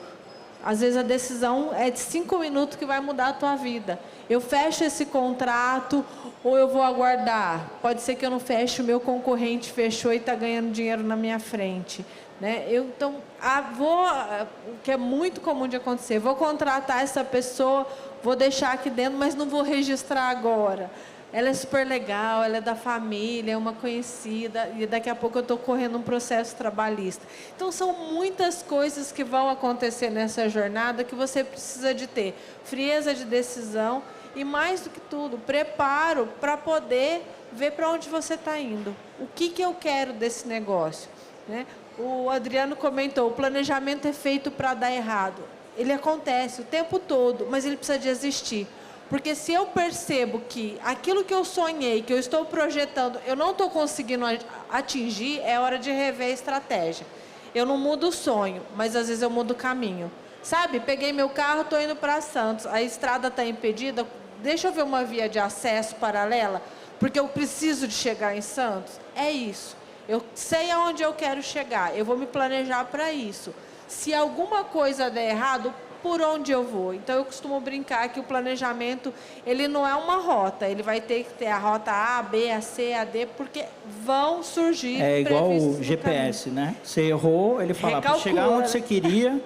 Às vezes a decisão é de 5 minutos que vai mudar a tua vida. Eu fecho esse contrato ou eu vou aguardar? Pode ser que eu não feche, o meu concorrente fechou e está ganhando dinheiro na minha frente. Né? Então, o que é muito comum de acontecer, vou contratar essa pessoa, vou deixar aqui dentro, mas não vou registrar agora. Ela é super legal, ela é da família, é uma conhecida, e daqui a pouco eu estou correndo um processo trabalhista. Então, são muitas coisas que vão acontecer nessa jornada que você precisa de ter frieza de decisão e, mais do que tudo, preparo para poder ver para onde você está indo. O que eu quero desse negócio? Né? O Adriano comentou, o planejamento é feito para dar errado. Ele acontece o tempo todo, mas ele precisa de existir. Porque se eu percebo que aquilo que eu sonhei, que eu estou projetando, eu não estou conseguindo atingir, é hora de rever a estratégia. Eu não mudo o sonho, mas às vezes eu mudo o caminho. Sabe, peguei meu carro, estou indo para Santos, a estrada está impedida, deixa eu ver uma via de acesso paralela, porque eu preciso de chegar em Santos. É isso. Eu sei aonde eu quero chegar, eu vou me planejar para isso. Se alguma coisa der errado, por onde eu vou? Então, eu costumo brincar que o planejamento, ele não é uma rota, ele vai ter que ter a rota A, B, a C, a D, porque vão surgir É igual o GPS, né? Você errou, ele fala, para chegar onde você queria,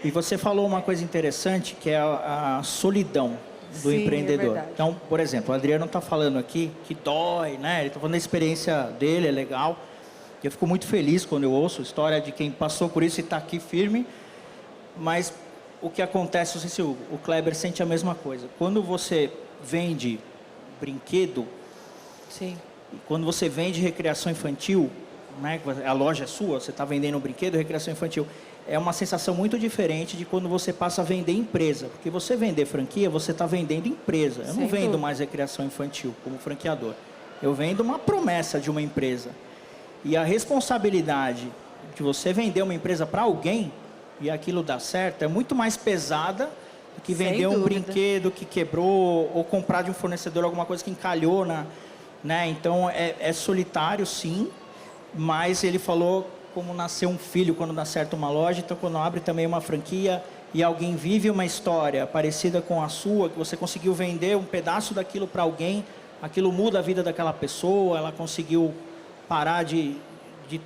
e você falou uma coisa interessante, que é a solidão do empreendedor. Então, por exemplo, o Adriano está falando aqui que dói, né? Ele está falando da experiência dele, é legal. Eu fico muito feliz quando eu ouço a história de quem passou por isso e está aqui firme, mas o que acontece, não sei se o Kleber sente a mesma coisa. Quando você vende brinquedo, sim, e quando você vende recreação infantil, né, a loja é sua, você está vendendo um brinquedo, recreação infantil, é uma sensação muito diferente de quando você passa a vender empresa. Porque você vender franquia, você está vendendo empresa. Eu não vendo mais recreação infantil como franqueador. Eu vendo uma promessa de uma empresa. E a responsabilidade de você vender uma empresa para alguém e aquilo dar certo é muito mais pesada do que vender um brinquedo que quebrou ou comprar de um fornecedor alguma coisa que encalhou né? Então é solitário, sim, mas ele falou como nascer um filho quando dá certo uma loja. Então, quando abre também uma franquia e alguém vive uma história parecida com a sua, que você conseguiu vender um pedaço daquilo para alguém, aquilo muda a vida daquela pessoa, ela conseguiu parar de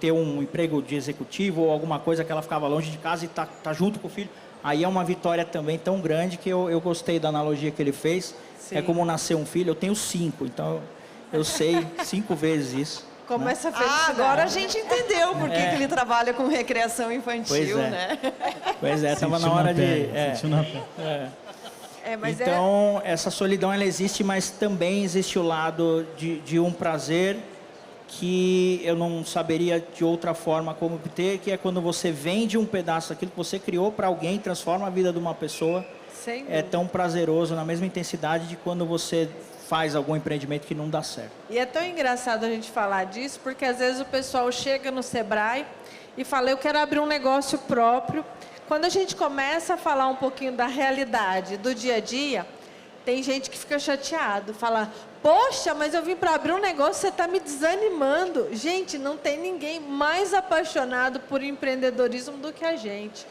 ter um emprego de executivo ou alguma coisa que ela ficava longe de casa e tá junto com o filho. Aí é uma vitória também tão grande que eu gostei da analogia que ele fez. Sim. É como nascer um filho. Eu tenho 5, então eu sei 5 vezes isso. Começa a felicidade. Agora a gente entendeu por que ele trabalha com recreação infantil, né? Pois é, estava na hora de... Então, essa solidão, ela existe, mas também existe o lado de um prazer que eu não saberia de outra forma como obter, que é quando você vende um pedaço daquilo que você criou para alguém, transforma a vida de uma pessoa. É tão prazeroso, na mesma intensidade de quando você faz algum empreendimento que não dá certo. E é tão engraçado a gente falar disso, porque às vezes o pessoal chega no Sebrae e fala, eu quero abrir um negócio próprio. Quando a gente começa a falar um pouquinho da realidade, do dia a dia, Tem gente que fica chateado, fala, poxa, mas eu vim para abrir um negócio, você está me desanimando. Gente, não tem ninguém mais apaixonado por empreendedorismo do que a gente.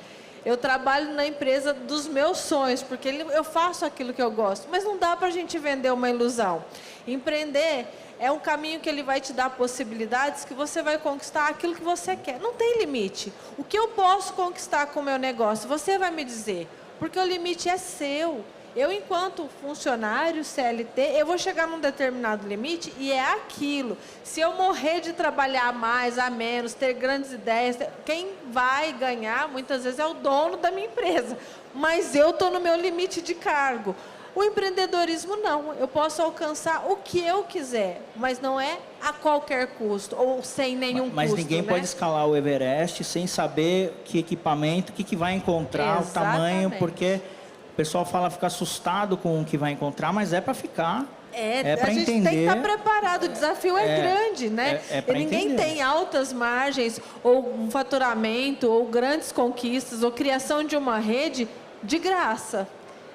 Eu trabalho na empresa dos meus sonhos, porque eu faço aquilo que eu gosto, mas não dá para a gente vender uma ilusão. Empreender é um caminho que ele vai te dar possibilidades que você vai conquistar aquilo que você quer. Não tem limite. O que eu posso conquistar com o meu negócio? Você vai me dizer, porque o limite é seu. Eu, enquanto funcionário CLT, eu vou chegar num determinado limite e é aquilo. Se eu morrer de trabalhar a mais, a menos, ter grandes ideias, quem vai ganhar, muitas vezes, é o dono da minha empresa. Mas eu estou no meu limite de cargo. O empreendedorismo, não. Eu posso alcançar o que eu quiser, mas não é a qualquer custo, ou sem nenhum custo. Mas ninguém pode escalar o Everest sem saber que equipamento, o que vai encontrar, o tamanho, porque... O pessoal fica assustado com o que vai encontrar, mas é para ficar. É para entender. A gente tem que estar preparado, o desafio é grande, né? Ninguém tem altas margens, ou um faturamento, ou grandes conquistas, ou criação de uma rede de graça.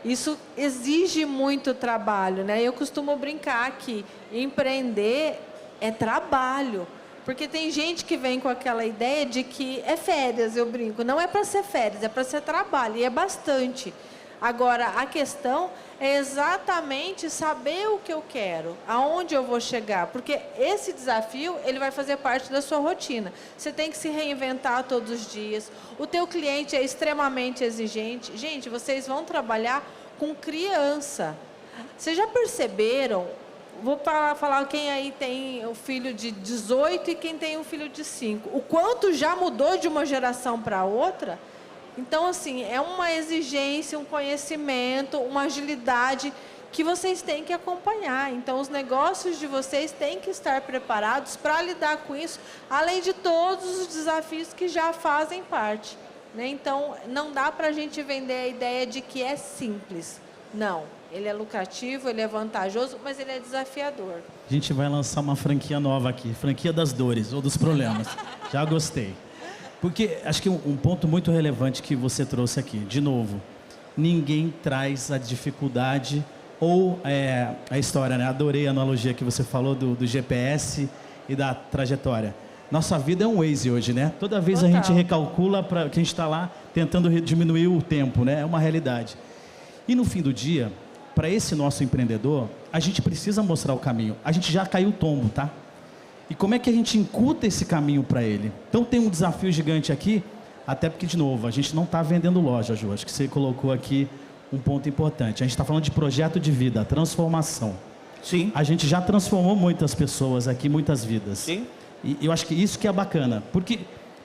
Isso exige muito trabalho, né? Eu costumo brincar que empreender é trabalho. Porque tem gente que vem com aquela ideia de que é férias, eu brinco. Não é para ser férias, é para ser trabalho, e é bastante. Agora, a questão é exatamente saber o que eu quero, aonde eu vou chegar, porque esse desafio, ele vai fazer parte da sua rotina. Você tem que se reinventar todos os dias, o teu cliente é extremamente exigente. Gente, vocês vão trabalhar com criança. Vocês já perceberam, vou falar quem aí tem um filho de 18 e quem tem um filho de 5, o quanto já mudou de uma geração para outra? Então, assim, é uma exigência, um conhecimento, uma agilidade que vocês têm que acompanhar. Então, os negócios de vocês têm que estar preparados para lidar com isso, além de todos os desafios que já fazem parte, né? Então, não dá para a gente vender a ideia de que é simples. Não, ele é lucrativo, ele é vantajoso, mas ele é desafiador. A gente vai lançar uma franquia nova aqui, franquia das dores ou dos problemas. Já gostei. Porque acho que um ponto muito relevante que você trouxe aqui, de novo, ninguém traz a dificuldade ou a história, né? Adorei a analogia que você falou do GPS e da trajetória. Nossa vida é um Waze hoje, né? Toda vez a gente recalcula que a gente está lá tentando diminuir o tempo, né? É uma realidade. E no fim do dia, para esse nosso empreendedor, a gente precisa mostrar o caminho. A gente já caiu o tombo, tá? E como é que a gente encurta esse caminho para ele? Então tem um desafio gigante aqui, até porque, de novo, a gente não está vendendo loja, Ju. Acho que você colocou aqui um ponto importante. A gente está falando de projeto de vida, transformação. Sim. A gente já transformou muitas pessoas aqui, muitas vidas. Sim. E eu acho que isso que é bacana. Porque,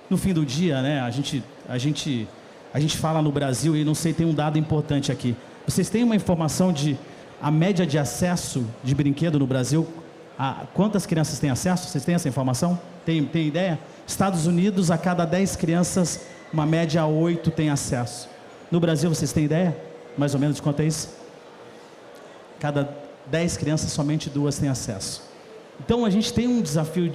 no fim do dia, né, a gente fala no Brasil, e não sei, tem um dado importante aqui. Vocês têm uma informação de a média de acesso de brinquedo no Brasil? Quantas crianças têm acesso? Vocês têm essa informação? Tem ideia? Estados Unidos, a cada 10 crianças, uma média 8 tem acesso. No Brasil, vocês têm ideia? Mais ou menos de quanto é isso? Cada 10 crianças, somente 2 têm acesso. Então, a gente tem um desafio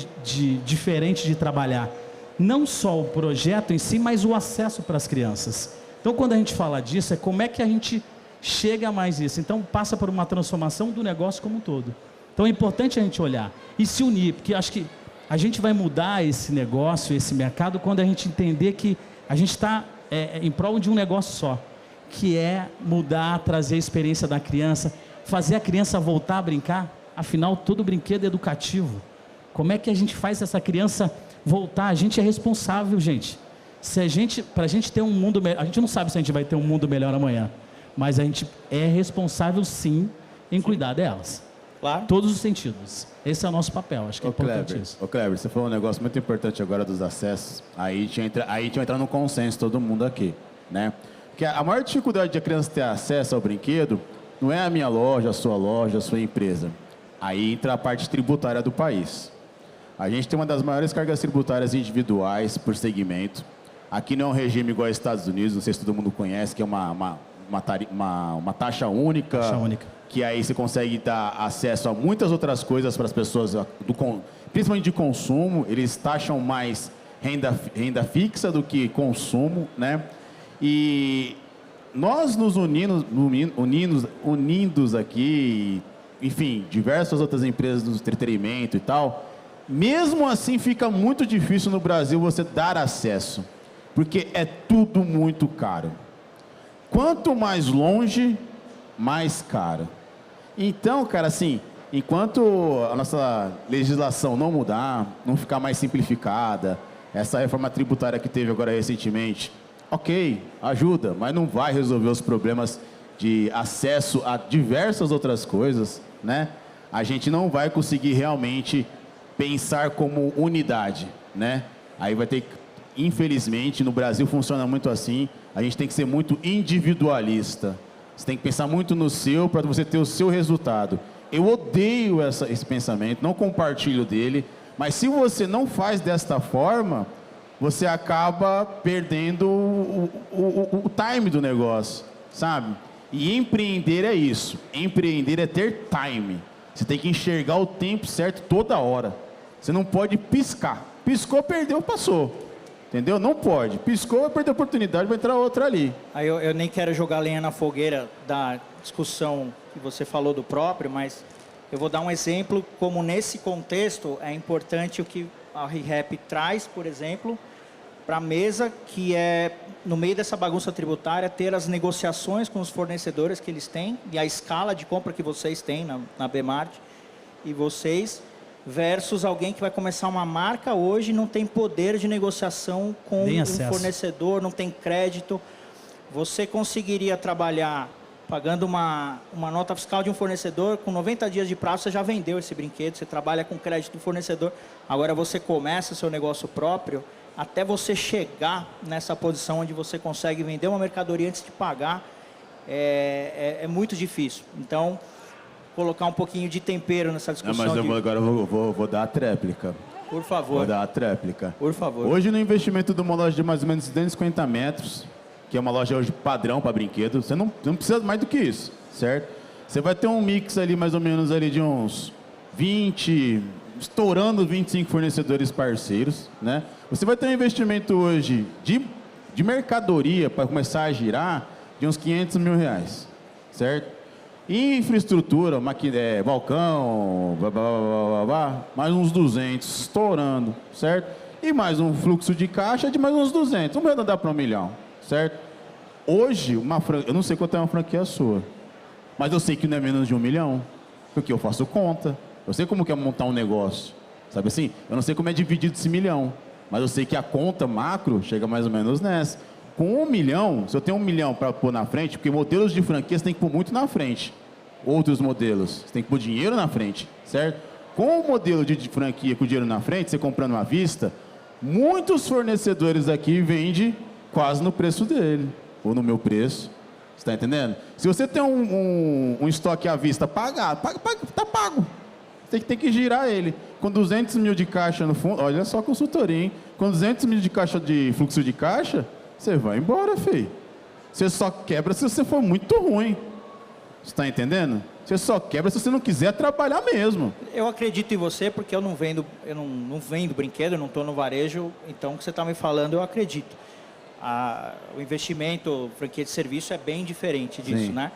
diferente de trabalhar. Não só o projeto em si, mas o acesso para as crianças. Então, quando a gente fala disso, é como é que a gente chega a mais isso. Então, passa por uma transformação do negócio como um todo. Então é importante a gente olhar e se unir, porque acho que a gente vai mudar esse negócio, esse mercado, quando a gente entender que a gente está em prol de um negócio só, que é mudar, trazer a experiência da criança, fazer a criança voltar a brincar. Afinal, todo brinquedo é educativo. Como é que a gente faz essa criança voltar? A gente é responsável, gente. Para a gente ter um mundo melhor, a gente não sabe se a gente vai ter um mundo melhor amanhã, mas a gente é responsável sim em cuidar delas. Claro. Todos os sentidos. Esse é o nosso papel, acho que é importante isso. Ô Kleber, você falou um negócio muito importante agora dos acessos. Aí tinha entrar no consenso todo mundo aqui, né? Porque a maior dificuldade de a criança ter acesso ao brinquedo não é a minha loja, a sua empresa. Aí entra a parte tributária do país. A gente tem uma das maiores cargas tributárias individuais por segmento. Aqui não é um regime igual aos Estados Unidos, não sei se todo mundo conhece, que é uma taxa única. Taxa única. Que aí você consegue dar acesso a muitas outras coisas para as pessoas, principalmente de consumo. Eles taxam mais renda fixa do que consumo, né? E nós nos unindo aqui, enfim, diversas outras empresas do entretenimento e tal, mesmo assim fica muito difícil no Brasil você dar acesso, porque é tudo muito caro. Quanto mais longe, mais caro. Então, cara, assim, enquanto a nossa legislação não mudar, não ficar mais simplificada, essa reforma tributária que teve agora recentemente, ok, ajuda, mas não vai resolver os problemas de acesso a diversas outras coisas, né? A gente não vai conseguir realmente pensar como unidade, né? Aí vai ter que, infelizmente, no Brasil funciona muito assim, a gente tem que ser muito individualista. Você tem que pensar muito no seu para você ter o seu resultado. Eu odeio esse pensamento, não compartilho dele, mas se você não faz desta forma, você acaba perdendo o time do negócio, sabe? E empreender é isso. Empreender é ter time. Você tem que enxergar o tempo certo toda hora. Você não pode piscar. Piscou, perdeu, passou. Entendeu? Não pode. Piscou, vai perder a oportunidade, vai entrar outra ali. Aí eu nem quero jogar lenha na fogueira da discussão que você falou do próprio, mas eu vou dar um exemplo como nesse contexto é importante o que a ReHap traz, por exemplo, para a mesa, que é, no meio dessa bagunça tributária, ter as negociações com os fornecedores que eles têm e a escala de compra que vocês têm na Bemart e vocês, versus alguém que vai começar uma marca hoje, não tem poder de negociação com um fornecedor, não tem crédito. Você conseguiria trabalhar pagando uma nota fiscal de um fornecedor, com 90 dias de prazo você já vendeu esse brinquedo, você trabalha com crédito do fornecedor. Agora você começa o seu negócio próprio, até você chegar nessa posição onde você consegue vender uma mercadoria antes de pagar, é muito difícil. Então, colocar um pouquinho de tempero nessa discussão. Não, mas agora eu vou dar a tréplica. Por favor. Vou dar a tréplica. Por favor. Hoje, no investimento de uma loja de mais ou menos 250 metros, que é uma loja hoje padrão para brinquedos, você não precisa mais do que isso, certo? Você vai ter um mix ali, mais ou menos, ali de uns 20, estourando 25 fornecedores parceiros, né? Você vai ter um investimento hoje de mercadoria para começar a girar de uns 500 mil reais, certo? Infraestrutura, balcão, mais uns 200, estourando, certo? E mais um fluxo de caixa de mais uns 200, não vai dar para 1 milhão, certo? Hoje, eu não sei quanto é uma franquia sua, mas eu sei que não é menos de 1 milhão, porque eu faço conta, eu sei como que é montar um negócio, sabe assim? Eu não sei como é dividido esse 1 milhão, mas eu sei que a conta macro chega mais ou menos nessa. Com 1 milhão, se eu tenho 1 milhão para pôr na frente, porque modelos de franquia você tem que pôr muito na frente. Outros modelos, você tem que pôr dinheiro na frente, certo? Com o modelo de franquia com dinheiro na frente, você comprando à vista, muitos fornecedores aqui vendem quase no preço dele, ou no meu preço. Você está entendendo? Se você tem um estoque à vista pagado, tá pago. Você tem que girar ele. Com 200 mil de caixa no fundo, olha só a consultoria, hein? Com 200 mil de caixa de fluxo de caixa, você vai embora, filho. Você só quebra se você for muito ruim. Você está entendendo? Você só quebra se você não quiser trabalhar mesmo. Eu acredito em você porque eu não vendo brinquedo, eu não estou no varejo, então o que você está me falando eu acredito. O investimento, franquia de serviço é bem diferente disso, né?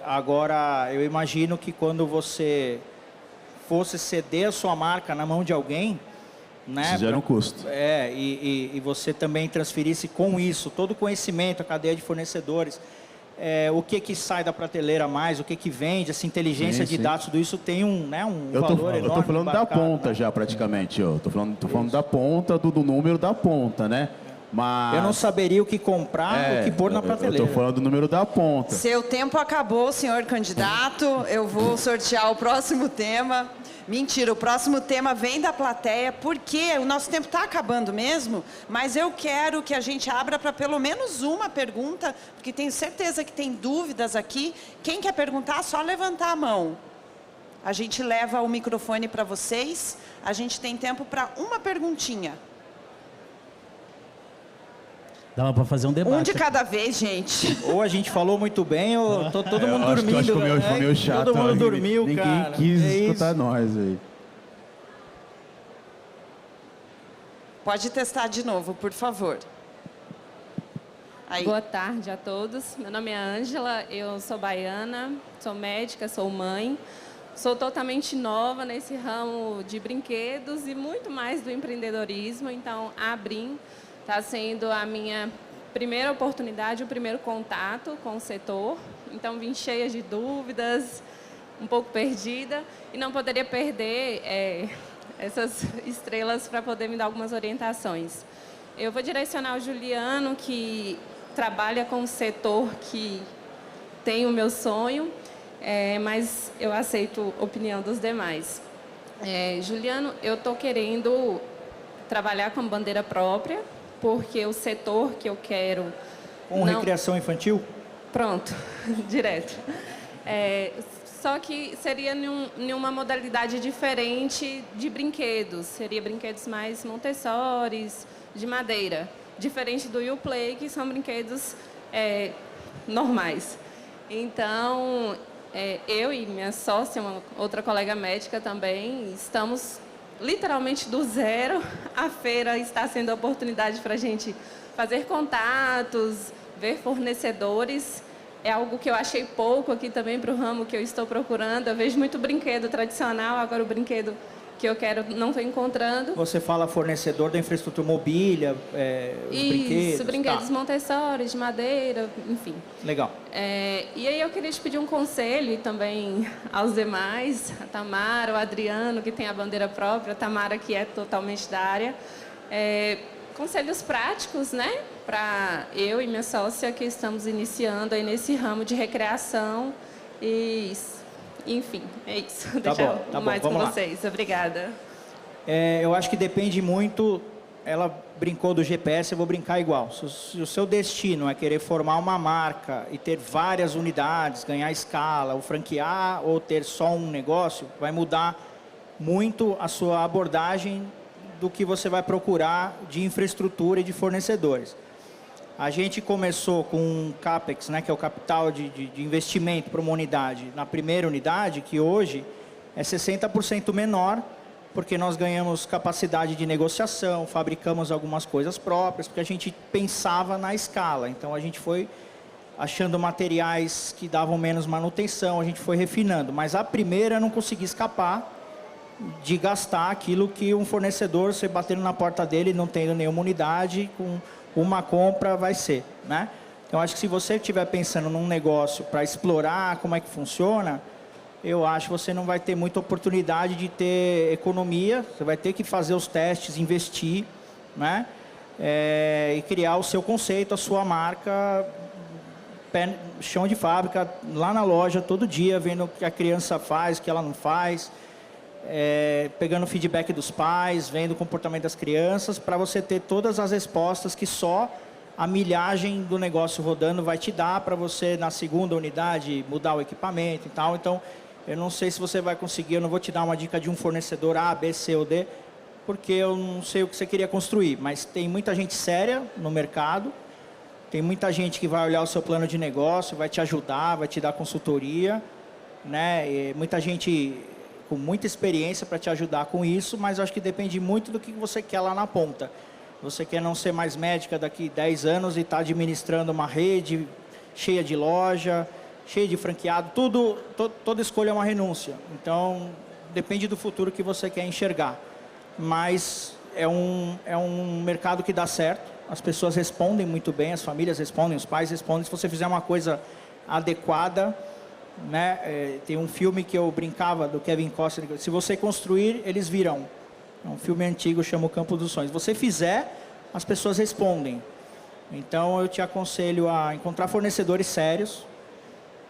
Agora, eu imagino que quando você fosse ceder a sua marca na mão de alguém, né? Isso gera um custo. E você também transferisse com isso todo o conhecimento, a cadeia de fornecedores, o que sai da prateleira mais, o que vende, essa inteligência de dados, tudo isso tem um valor enorme. Eu estou falando da ponta, né? Já praticamente. Estou falando da ponta, do número da ponta, né? Mas eu não saberia o que comprar, o que pôr na prateleira. Eu estou falando do número da ponta. Seu tempo acabou, senhor candidato. Eu vou sortear o próximo tema. Mentira, o próximo tema vem da plateia, porque o nosso tempo está acabando mesmo, mas eu quero que a gente abra para pelo menos uma pergunta, porque tenho certeza que tem dúvidas aqui. Quem quer perguntar, só levantar a mão. A gente leva o microfone para vocês. A gente tem tempo para uma perguntinha. Dava para fazer um debate. Um de cada vez, gente. Ou a gente falou muito bem, ou todo mundo dormindo. Acho que foi meio chato. Todo mundo dormiu, cara. Ninguém quis escutar nós, velho. Pode testar de novo, por favor. Aí. Boa tarde a todos. Meu nome é Ângela, eu sou baiana, sou médica, sou mãe. Sou totalmente nova nesse ramo de brinquedos e muito mais do empreendedorismo. Então, a Brin está sendo a minha primeira oportunidade, o primeiro contato com o setor. Então, vim cheia de dúvidas, um pouco perdida e não poderia perder essas estrelas para poder me dar algumas orientações. Eu vou direcionar o Juliano, que trabalha com o setor que tem o meu sonho, mas eu aceito a opinião dos demais. Juliano, eu estou querendo trabalhar com bandeira própria, porque o setor que eu quero... Com recreação infantil? Pronto, direto. Só que seria em uma modalidade diferente de brinquedos. Seria brinquedos mais Montessoris, de madeira. Diferente do Uplay, que são brinquedos normais. Então, eu e minha sócia, uma outra colega médica também, estamos literalmente do zero. A feira está sendo a oportunidade para a gente fazer contatos, ver fornecedores. É algo que eu achei pouco aqui também para o ramo que eu estou procurando. Eu vejo muito brinquedo tradicional, agora o brinquedo que eu quero não estou encontrando. Você fala fornecedor da infraestrutura mobília, os brinquedos? Isso, brinquedos Montessori, de madeira, enfim. Legal. E aí eu queria te pedir um conselho e também aos demais, a Tamara, o Adriano, que tem a bandeira própria, a Tamara, que é totalmente da área. Conselhos práticos, né? Para eu e minha sócia que estamos iniciando aí nesse ramo de recreação e, enfim, é isso. Deixa Tá bom, mais com vamos lá. vocês. Obrigada. Eu acho que depende muito. Ela brincou do GPS, eu vou brincar igual. Se o seu destino é querer formar uma marca e ter várias unidades, ganhar escala, ou franquear, ou ter só um negócio, vai mudar muito a sua abordagem do que você vai procurar de infraestrutura e de fornecedores. A gente começou com um CAPEX, né, que é o capital de investimento para uma unidade, na primeira unidade, que hoje é 60% menor, porque nós ganhamos capacidade de negociação, fabricamos algumas coisas próprias, porque a gente pensava na escala. Então, a gente foi achando materiais que davam menos manutenção, a gente foi refinando. Mas a primeira eu não consegui escapar de gastar aquilo que um fornecedor, você batendo na porta dele, não tendo nenhuma unidade, com uma compra vai ser, né? Então, acho que se você estiver pensando num negócio para explorar como é que funciona, eu acho que você não vai ter muita oportunidade de ter economia, você vai ter que fazer os testes, investir, né? E criar o seu conceito, a sua marca, chão de fábrica, lá na loja, todo dia, vendo o que a criança faz, o que ela não faz, pegando o feedback dos pais, vendo o comportamento das crianças, para você ter todas as respostas que só a milhagem do negócio rodando vai te dar, para você, na segunda unidade, mudar o equipamento e tal. Então, eu não sei se você vai conseguir, eu não vou te dar uma dica de um fornecedor A, B, C ou D, porque eu não sei o que você queria construir, mas tem muita gente séria no mercado, tem muita gente que vai olhar o seu plano de negócio, vai te ajudar, vai te dar consultoria, né? E muita gente com muita experiência para te ajudar com isso, mas eu acho que depende muito do que você quer lá na ponta. Você quer não ser mais médica daqui 10 anos e estar administrando uma rede cheia de loja, cheia de franqueado, toda escolha é uma renúncia. Então, depende do futuro que você quer enxergar. Mas é um mercado que dá certo, as pessoas respondem muito bem, as famílias respondem, os pais respondem. Se você fizer uma coisa adequada, né? Tem um filme que eu brincava, do Kevin Costner, se você construir, eles virão. É um filme antigo, chama O Campo dos Sonhos. Se você fizer, as pessoas respondem. Então, eu te aconselho a encontrar fornecedores sérios,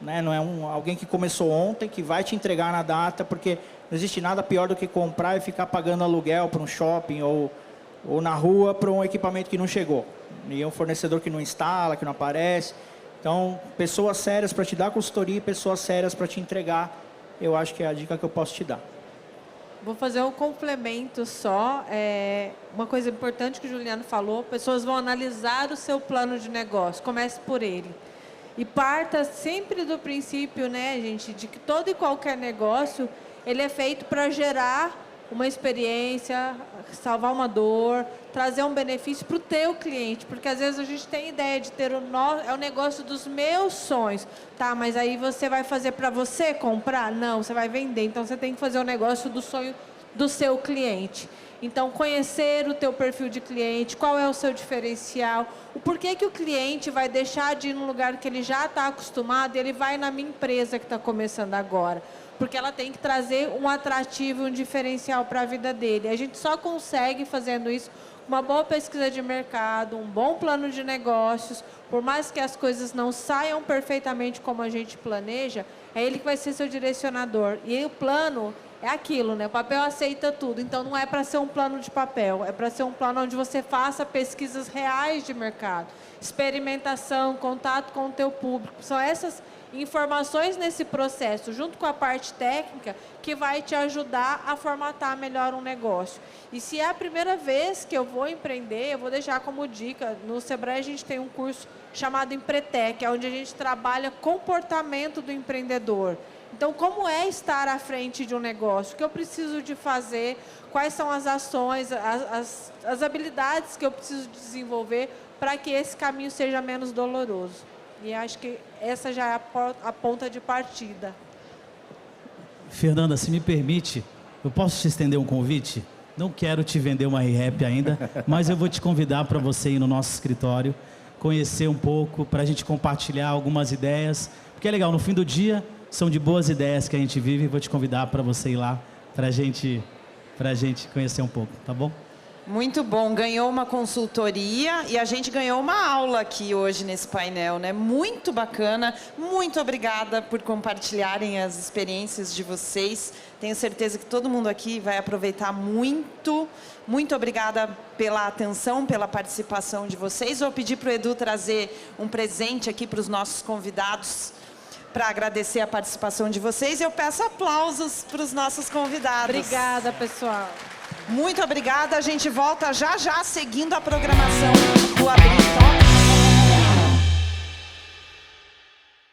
né? Não é alguém que começou ontem, que vai te entregar na data, porque não existe nada pior do que comprar e ficar pagando aluguel para um shopping ou na rua para um equipamento que não chegou. E um fornecedor que não instala, que não aparece. Então, pessoas sérias para te dar consultoria e pessoas sérias para te entregar, eu acho que é a dica que eu posso te dar. Vou fazer um complemento só. Uma coisa importante que o Juliano falou, pessoas vão analisar o seu plano de negócio, comece por ele. E parta sempre do princípio, né, gente, de que todo e qualquer negócio, ele é feito para gerar uma experiência, salvar uma dor, trazer um benefício para o teu cliente, porque às vezes a gente tem ideia de ter é o negócio dos meus sonhos, tá? Mas aí você vai fazer para você comprar? Não, você vai vender. Então você tem que fazer o negócio do sonho do seu cliente. Então, conhecer o teu perfil de cliente, qual é o seu diferencial, o porquê que o cliente vai deixar de ir num lugar que ele já está acostumado e ele vai na minha empresa que está começando agora. Porque ela tem que trazer um atrativo, um diferencial para a vida dele. A gente só consegue fazendo isso com uma boa pesquisa de mercado, um bom plano de negócios. Por mais que as coisas não saiam perfeitamente como a gente planeja, é ele que vai ser seu direcionador. E aí, o plano é aquilo, né? O papel aceita tudo. Então, não é para ser um plano de papel, é para ser um plano onde você faça pesquisas reais de mercado, experimentação, contato com o teu público. São essas informações nesse processo, junto com a parte técnica, que vai te ajudar a formatar melhor um negócio. E se é a primeira vez que eu vou empreender, eu vou deixar como dica, no Sebrae a gente tem um curso chamado Empretec, onde a gente trabalha comportamento do empreendedor. Então, como é estar à frente de um negócio? O que eu preciso de fazer? Quais são as ações, as habilidades que eu preciso desenvolver para que esse caminho seja menos doloroso? E acho que essa já é a ponta de partida. Fernanda, se me permite, eu posso te estender um convite? Não quero te vender uma ReHap ainda, mas eu vou te convidar para você ir no nosso escritório, conhecer um pouco, para a gente compartilhar algumas ideias. Porque é legal, no fim do dia, são de boas ideias que a gente vive. Vou te convidar para você ir lá, para a gente conhecer um pouco, tá bom? Muito bom, ganhou uma consultoria e a gente ganhou uma aula aqui hoje nesse painel, né? Muito bacana, muito obrigada por compartilharem as experiências de vocês. Tenho certeza que todo mundo aqui vai aproveitar muito. Muito obrigada pela atenção, pela participação de vocês. Vou pedir para o Edu trazer um presente aqui para os nossos convidados, para agradecer a participação de vocês. Eu peço aplausos para os nossos convidados. Obrigada, pessoal. Muito obrigada. A gente volta já já seguindo a programação do Abrindo.